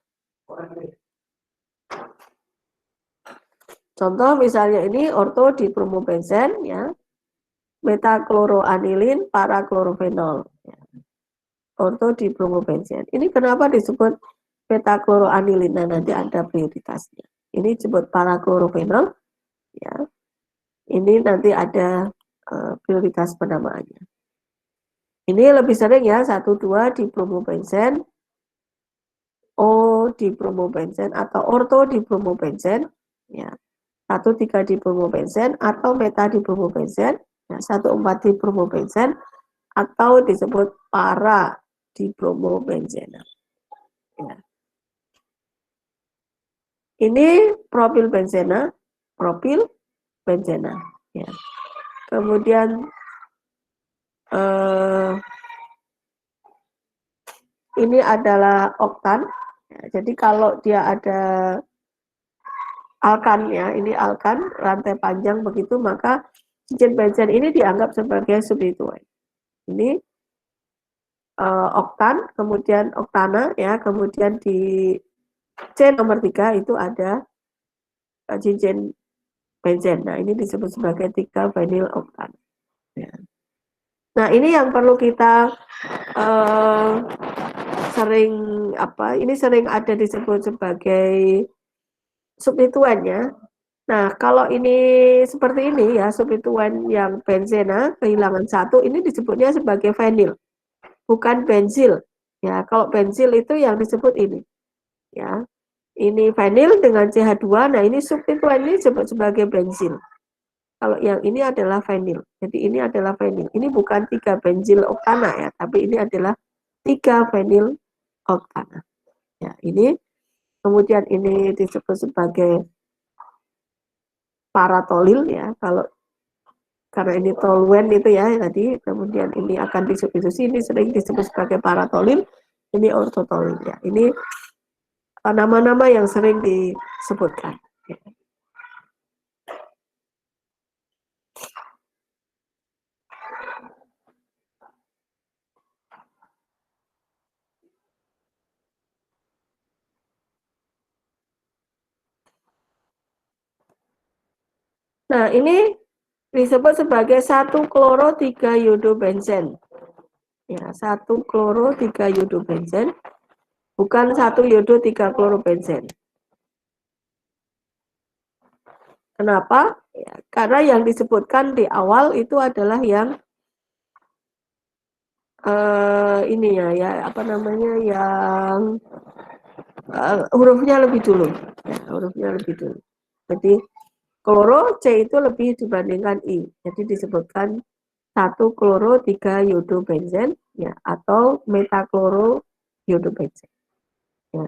Contoh misalnya ini orto di bromobenzen ya, metakloroanilin, para klorofenol ya. Orto di bromobenzen. Ini kenapa disebut beta-kloroanilin? Nah, nanti ada prioritasnya. Ini disebut para klorofenol ya. Ini nanti ada prioritas penamaannya. Ini lebih sering ya, 1 2 di bromobenzen, O di bromobenzen atau orto di bromobenzen ya. 1 3 di bromobenzen atau meta di bromobenzen ya, 1 4 di bromobenzen atau disebut para di bromobenzena. Ya. Ini propil benzena ya. Kemudian ini adalah oktan. Ya, jadi kalau dia ada alkan ya, ini alkan rantai panjang begitu, maka cincin benzen ini dianggap sebagai substituen. Ini oktan, kemudian oktana ya, kemudian di C nomor 3 itu ada cincin benzen. Nah, ini disebut sebagai 3 vinyl oktan. Ya. Nah, ini yang perlu kita sering ada disebut sebagai substituen ya. Nah, kalau ini seperti ini ya, substituen yang benzena kehilangan 1, ini disebutnya sebagai vinyl, bukan benzil. Ya, kalau benzil itu yang disebut ini. Ya. Ini vinyl dengan CH2, nah ini substituen ini disebut sebagai benzil. Kalau yang ini adalah vinyl. Jadi ini adalah vinyl. Ini bukan 3 benzil oktana ya, tapi ini adalah 3 vinyl oktana. Ya, ini kemudian ini disebut sebagai paratolil ya, kalau karena ini toluen itu ya tadi, kemudian ini akan disubstitusi, ini sering disebut sebagai paratolil, ini ortotolil ya. Ini nama-nama yang sering disebutkan. Nah, ini disebut sebagai 1 kloro 3 iodobenzen. Ya, 1 kloro 3 iodobenzen, bukan 1 iodo 3 klorobenzen. Kenapa? Ya, karena yang disebutkan di awal itu adalah yang ini ya apa namanya yang hurufnya lebih dulu, ya, hurufnya lebih dulu. Jadi kloro C itu lebih dibandingkan I. Jadi disebutkan 1 kloro 3 iodobenzen ya atau metakloro iodobenzen. Ya.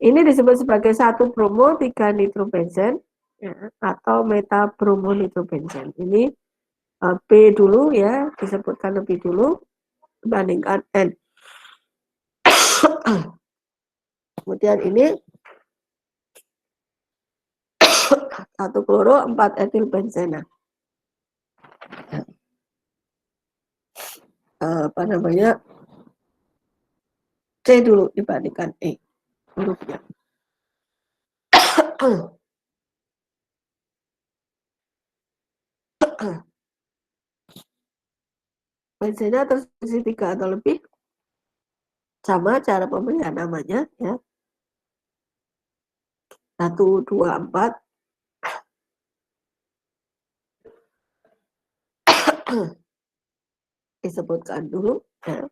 Ini disebut sebagai 1 bromo 3 nitrobenzen ya, atau metabromo nitrobenzen. Ini B dulu ya, disebutkan lebih dulu dibandingkan N. Kemudian ini 1 kloro 4 etil benzena. Apa namanya? C dulu dibandingkan E hurufnya. Benzena tersisa 3 atau lebih, sama cara pemilihan namanya ya. 1, 2, 4. Disebutkan dulu ya.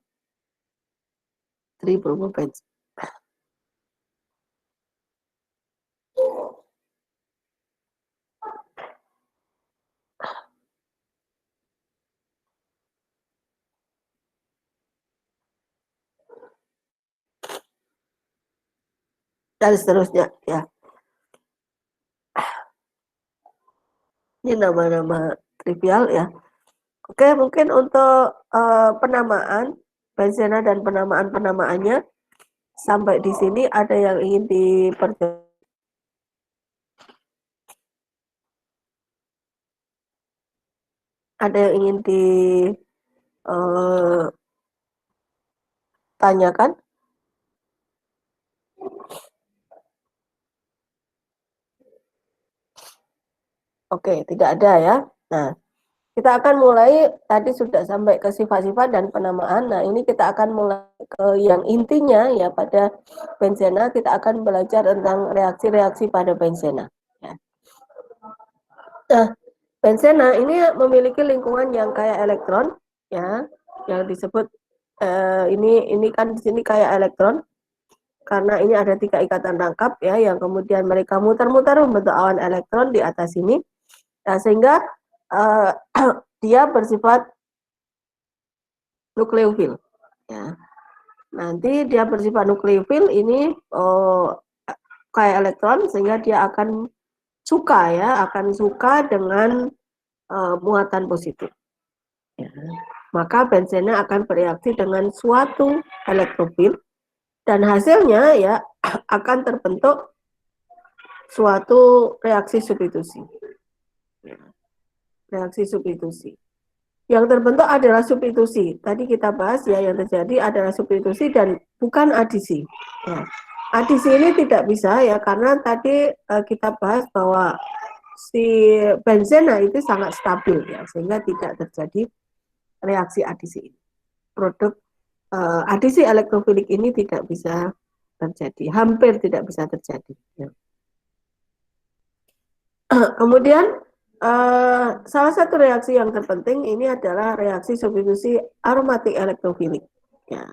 Tribromobenzen. Dan seterusnya ya. Ini nama-nama trivial ya. Oke, mungkin untuk penamaan benzena dan penamaan-penamaannya sampai di sini ada yang ingin diperjelas? Ada yang ingin ditanyakan? Oke, tidak ada ya. Nah, kita akan mulai, tadi sudah sampai ke sifat-sifat dan penamaan. Nah, ini kita akan mulai ke yang intinya ya pada benzena. Kita akan belajar tentang reaksi-reaksi pada benzena. Ya. Nah, benzena ini memiliki lingkungan yang kayak elektron, ya, yang disebut ini kan di sini kayak elektron, karena ini ada 3 ikatan rangkap ya, yang kemudian mereka muter-muter membentuk awan elektron di atas sini. Nah, sehingga dia bersifat nukleofil. Ya. Nanti dia bersifat nukleofil ini kayak elektron, sehingga dia akan suka ya, akan suka dengan muatan positif. Ya. Maka benzena akan bereaksi dengan suatu elektrofil dan hasilnya ya akan terbentuk suatu reaksi substitusi. Ya. Reaksi substitusi. Yang terbentuk adalah substitusi. Tadi kita bahas ya yang terjadi adalah substitusi dan bukan adisi. Ya. Adisi ini tidak bisa ya karena tadi kita bahas bahwa si benzena itu sangat stabil ya sehingga tidak terjadi reaksi adisi. Produk adisi elektrofilik ini tidak bisa terjadi, hampir tidak bisa terjadi. Ya. Kemudian salah satu reaksi yang terpenting ini adalah reaksi substitusi aromatik elektrofilik. Ya.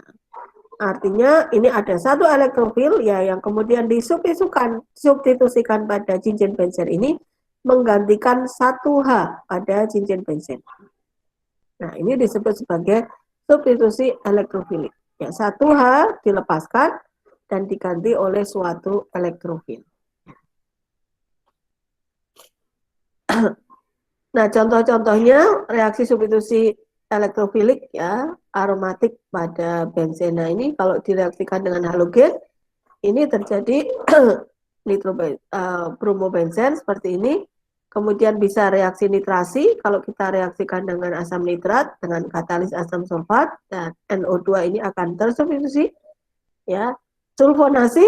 Artinya ini ada satu elektrofil ya yang kemudian disubstitusikan pada cincin benzen ini menggantikan 1H pada cincin benzen. Nah, ini disebut sebagai substitusi elektrofilik. Ya, 1H dilepaskan dan diganti oleh suatu elektrofil. Nah, contoh-contohnya reaksi substitusi elektrofilik ya, aromatik pada benzena ini kalau direaksikan dengan halogen ini terjadi bromobenzen seperti ini. Kemudian bisa reaksi nitrasi kalau kita reaksikan dengan asam nitrat dengan katalis asam sulfat dan NO2 ini akan tersubstitusi ya. Sulfonasi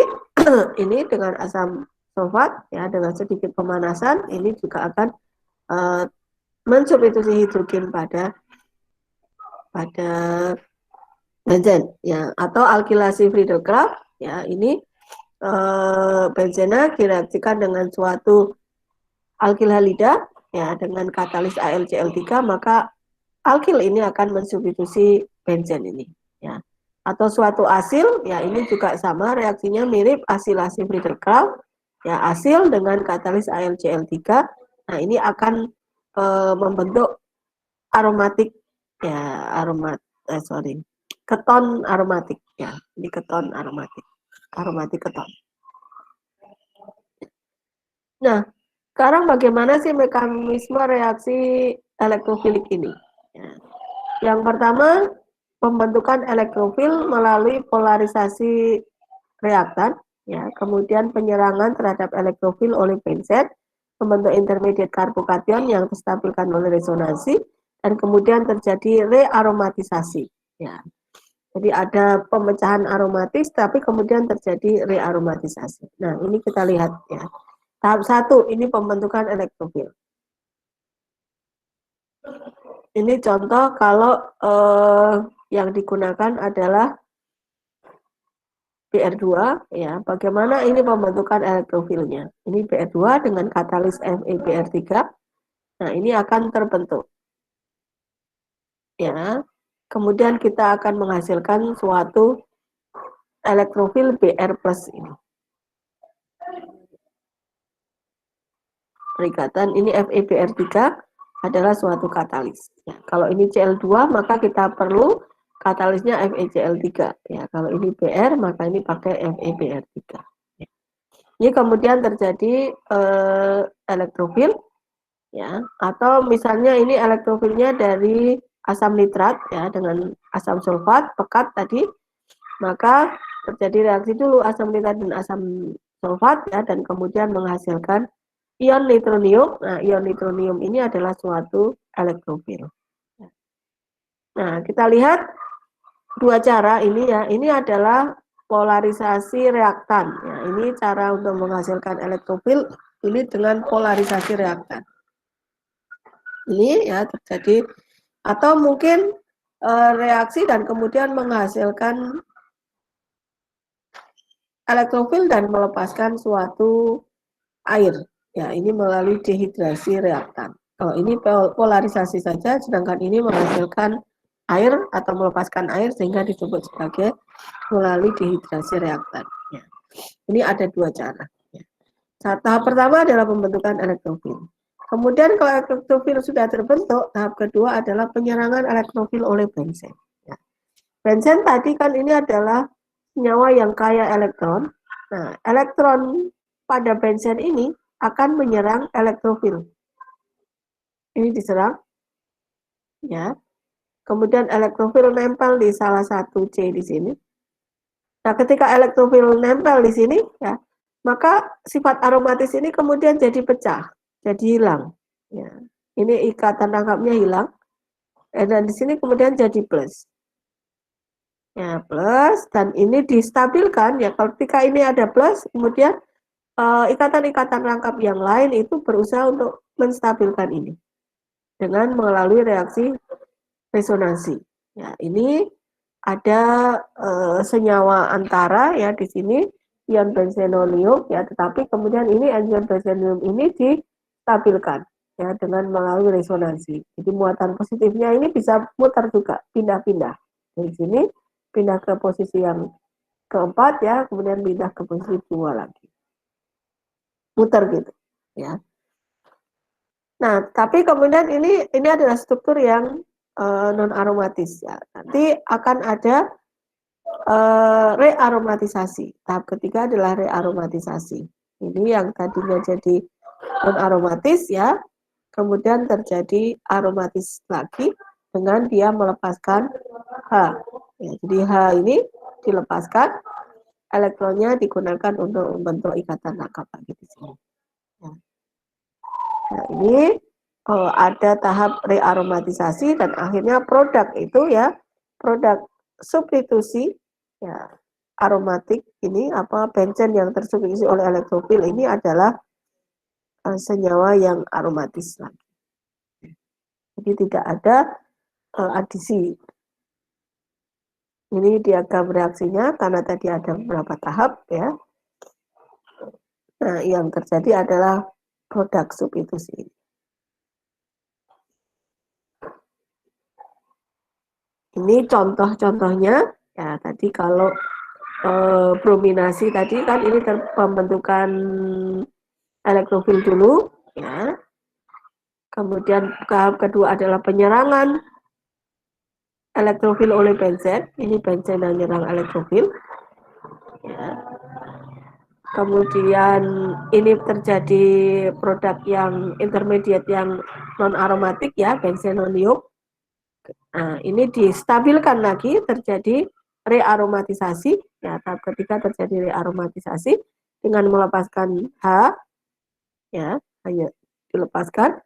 ini dengan asam sulfat ya dengan sedikit pemanasan ini juga akan mensubstitusi hidrogen pada benzen ya atau alkilasi Friedel-Crafts ya ini benzena direaksikan dengan suatu alkil halida ya dengan katalis AlCl3, maka alkil ini akan mensubstitusi benzen ini ya. Atau suatu asil ya, ini juga sama, reaksinya mirip asilasi Friedel-Crafts ya, asil dengan katalis AlCl3. Nah, ini akan membentuk aromatik ya, keton aromatik ya. Ini keton aromatik keton. Nah, sekarang bagaimana sih mekanisme reaksi elektrofilik ini? Ya. Yang pertama, pembentukan elektrofil melalui polarisasi reaktan, ya, kemudian penyerangan terhadap elektrofil oleh benzen, membentuk intermediate karbokation yang terstabilkan oleh resonansi, dan kemudian terjadi rearomatisasi. Ya. Jadi ada pemecahan aromatis, tapi kemudian terjadi rearomatisasi. Nah, ini kita lihat ya. Tahap 1, ini pembentukan elektrofil. Ini contoh kalau yang digunakan adalah Br2 ya. Bagaimana ini pembentukan elektrofilnya? Ini Br2 dengan katalis FeBr3. Nah, ini akan terbentuk. Ya. Kemudian kita akan menghasilkan suatu elektrofil Br+ ini. Perikatan ini FeBr3 adalah suatu katalis. Ya, kalau ini Cl2 maka kita perlu katalisnya FeCl3. Ya, kalau ini Br maka ini pakai FeBr3. Ya. Ini kemudian terjadi elektrofil ya, atau misalnya ini elektrofilnya dari asam nitrat ya dengan asam sulfat pekat tadi, maka terjadi reaksi dulu asam nitrat dan asam sulfat ya, dan kemudian menghasilkan ion nitronium. Nah, ion nitronium ini adalah suatu elektrofil. Nah, kita lihat dua cara ini ya. Ini adalah polarisasi reaktan. Ya, ini cara untuk menghasilkan elektrofil ini dengan polarisasi reaktan. Ini ya terjadi, atau mungkin reaksi dan kemudian menghasilkan elektrofil dan melepaskan suatu air. Ya, ini melalui dehidrasi reaktan. Kalau ini polarisasi saja, sedangkan ini menghasilkan air atau melepaskan air sehingga disebut sebagai melalui dehidrasi reaktan. Ya. Ini ada dua cara. Ya. Tahap pertama adalah pembentukan elektrofil. Kemudian kalau elektrofil sudah terbentuk, tahap kedua adalah penyerangan elektrofil oleh benzen. Ya. Benzen tadi kan ini adalah senyawa yang kaya elektron. Nah, elektron pada benzen ini akan menyerang elektrofil. Ini diserang, ya. Kemudian elektrofil nempel di salah satu C di sini. Nah, ketika elektrofil nempel di sini, ya, maka sifat aromatis ini kemudian jadi pecah, jadi hilang. Ya. Ini ikatan tangkapnya hilang, dan di sini kemudian jadi plus. Ya, plus, dan ini distabilkan, ya, ketika ini ada plus, kemudian ikatan-ikatan rangkap yang lain itu berusaha untuk menstabilkan ini dengan melalui reaksi resonansi. Ya, ini ada senyawa antara ya di sini ion benzenonium ya, tetapi kemudian ini ion benzenonium ini distabilkan ya dengan melalui resonansi. Jadi muatan positifnya ini bisa muter juga, pindah-pindah dari sini pindah ke posisi yang keempat ya, kemudian pindah ke posisi 2 lagi, muter gitu ya. Nah, tapi kemudian ini adalah struktur yang non aromatis ya. Nanti akan ada rearomatisasi. Tahap ketiga adalah rearomatisasi. Ini yang tadinya jadi non aromatis ya, kemudian terjadi aromatis lagi dengan dia melepaskan H. Ya, jadi H ini dilepaskan, elektronnya digunakan untuk membentuk ikatan tangkap lagi di sini. Ya. Nah, ini ada tahap rearomatisasi dan akhirnya produk itu ya, produk substitusi ya, aromatik ini apa benzen yang tersubstitusi oleh elektrofil ini adalah senyawa yang aromatis lagi. Jadi tidak ada adisi. Ini diagram reaksinya karena tadi ada beberapa tahap ya. Nah, yang terjadi adalah produk substitusi. Ini contoh-contohnya ya tadi kalau brominasi tadi kan ini pembentukan elektrofil dulu ya. Kemudian tahap kedua adalah penyerangan elektrofil oleh benzen. Ini benzen yang menyerang elektrofil. Ya. Kemudian ini terjadi produk yang intermediate yang non aromatik ya, benzenonium. Nah, ini distabilkan lagi terjadi rearomatisasi. Ya, tahap ketiga terjadi rearomatisasi dengan melepaskan H ya, hanya dilepaskan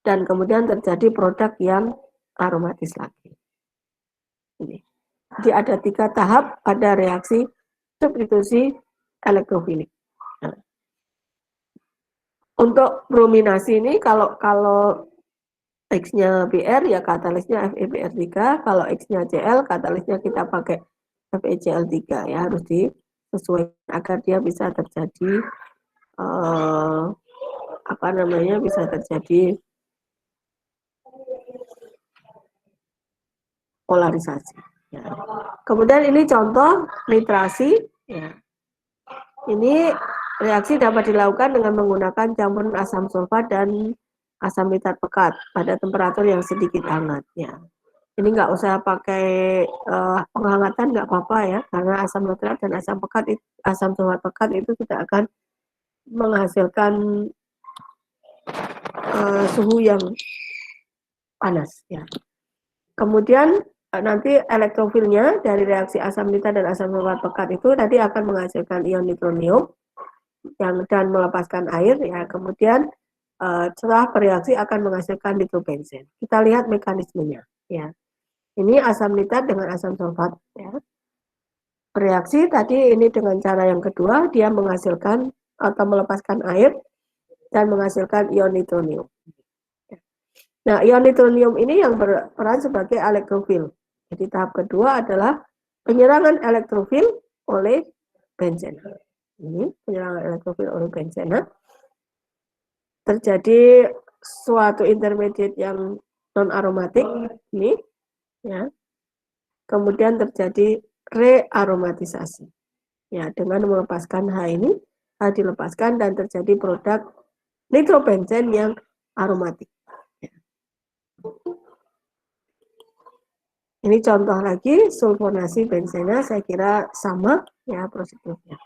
dan kemudian terjadi produk yang aromatis lagi. Ini. Jadi ada 3 tahap pada reaksi substitusi elektrofilik. Nah, untuk brominasi ini kalau X-nya Br ya katalisnya FeBr3, kalau X-nya Cl katalisnya kita pakai FeCl3 ya, harus disesuaikan agar dia bisa terjadi bisa terjadi polarisasi. Ya. Kemudian ini contoh nitrasi. Ya. Ini reaksi dapat dilakukan dengan menggunakan campuran asam sulfat dan asam nitrat pekat pada temperatur yang sedikit hangat. Ya. Ini nggak usah pakai penghangatan, nggak apa-apa ya, karena asam nitrat dan asam sulfat pekat itu tidak akan menghasilkan suhu yang panas. Ya. Kemudian nanti elektrofilnya dari reaksi asam nitrat dan asam sulfat pekat itu tadi akan menghasilkan ion nitronium dan melepaskan air ya. Kemudian setelah bereaksi akan menghasilkan nitrobenzen. Kita lihat mekanismenya ya. Ini asam nitrat dengan asam sulfat ya. Bereaksi tadi ini dengan cara yang kedua dia menghasilkan atau melepaskan air dan menghasilkan ion nitronium. Nah, ion nitronium ini yang berperan sebagai elektrofil. Jadi tahap kedua adalah penyerangan elektrofil oleh benzena. Ini penyerangan elektrofil oleh benzena. Terjadi suatu intermediate yang non aromatik ini ya. Kemudian terjadi rearomatisasi. Ya, dengan melepaskan H ini, H dilepaskan dan terjadi produk nitrobenzen yang aromatik. Ini contoh lagi sulfonasi benzena, saya kira sama ya prosedurnya.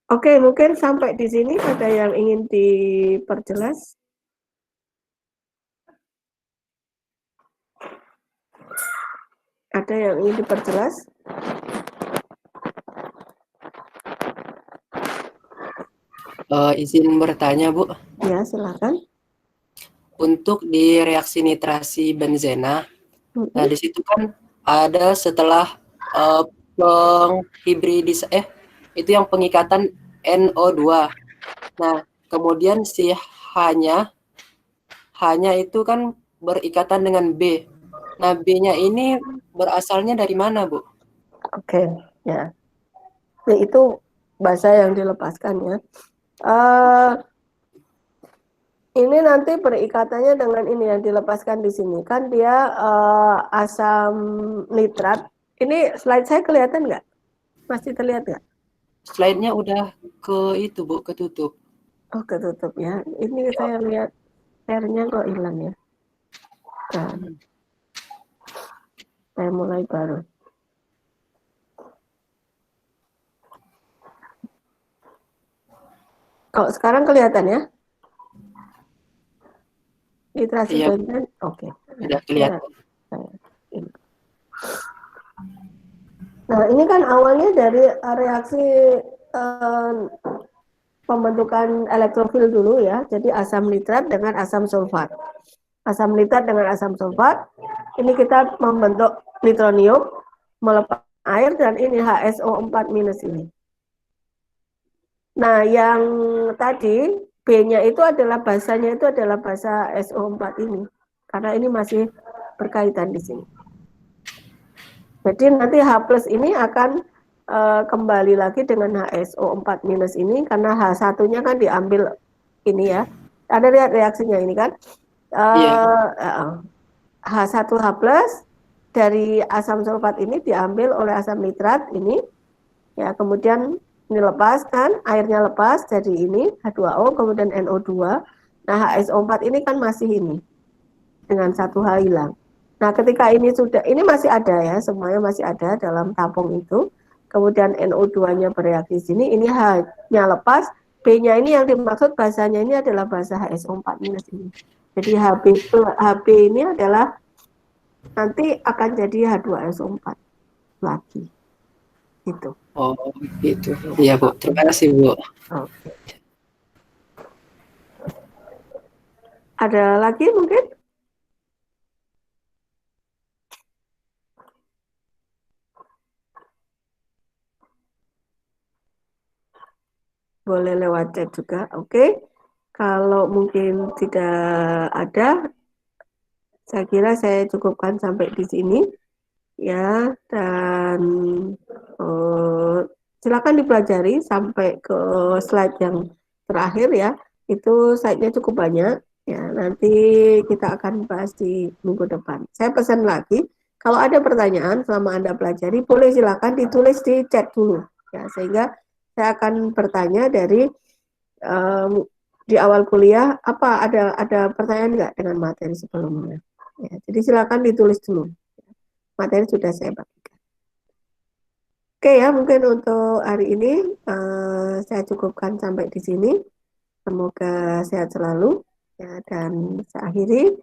Oke, mungkin sampai di sini ada yang ingin diperjelas. Ada yang ingin diperjelas? Izin bertanya, Bu. Ya, silakan. Untuk di reaksi nitrasi benzena, nah di situ kan ada setelah itu yang pengikatan NO2. Nah, kemudian si H-nya itu kan berikatan dengan B. Nah, B-nya ini berasalnya dari mana, Bu? Oke, ya. Nah, itu bahasa yang dilepaskan ya. Ini nanti berikatannya dengan ini yang dilepaskan di sini. Kan dia asam nitrat. Ini slide saya kelihatan nggak? Masih terlihat nggak? Slide-nya udah ketutup. Oh, ketutup ya. Ini saya lihat share-nya kok hilang ya. Nah, saya mulai baru. Kalau sekarang kelihatan ya? Nitrasi benzen, oke. Sudah kelihatan. Nah, ini kan awalnya dari reaksi pembentukan elektrofil dulu ya. Jadi asam nitrat dengan asam sulfat. Asam nitrat dengan asam sulfat. Ini kita membentuk nitronium, melepas air dan ini HSO4- ini. Nah, yang tadi B-nya itu adalah basanya itu adalah basa SO4 ini. Karena ini masih berkaitan di sini. Jadi nanti H+ ini akan kembali lagi dengan HSO4 minus ini karena H1-nya kan diambil ini ya. Ada lihat reaksinya ini kan. Iya. H1H plus dari asam sulfat ini diambil oleh asam nitrat ini ya, kemudian ini lepas kan, airnya lepas jadi ini H2O kemudian NO2. Nah, HSO4 ini kan masih ini dengan 1H hilang. Nah, ketika ini sudah, ini masih ada ya, semuanya masih ada dalam tabung itu. Kemudian NO2-nya bereaksi sini, ini H-nya lepas, B-nya ini yang dimaksud bahasanya ini adalah bahasa HSO4 minus ini. Jadi HB ini adalah nanti akan jadi H2SO4 lagi. Gitu. Oh, gitu. Iya, Bu. Terima kasih, Bu. Oke. Ada lagi mungkin? Boleh lewat chat juga, oke. Kalau mungkin tidak ada, saya kira saya cukupkan sampai di sini ya, dan silakan dipelajari sampai ke slide yang terakhir ya. Itu slide-nya cukup banyak ya. Nanti kita akan bahas di minggu depan. Saya pesan lagi, kalau ada pertanyaan selama Anda pelajari, boleh silakan ditulis di chat dulu ya, sehingga saya akan bertanya dari di awal kuliah, apa ada pertanyaan nggak dengan materi sebelumnya? Ya, jadi silakan ditulis dulu. Materi sudah saya bagikan. Oke ya, mungkin untuk hari ini saya cukupkan sampai di sini. Semoga sehat selalu ya, dan saya akhiri.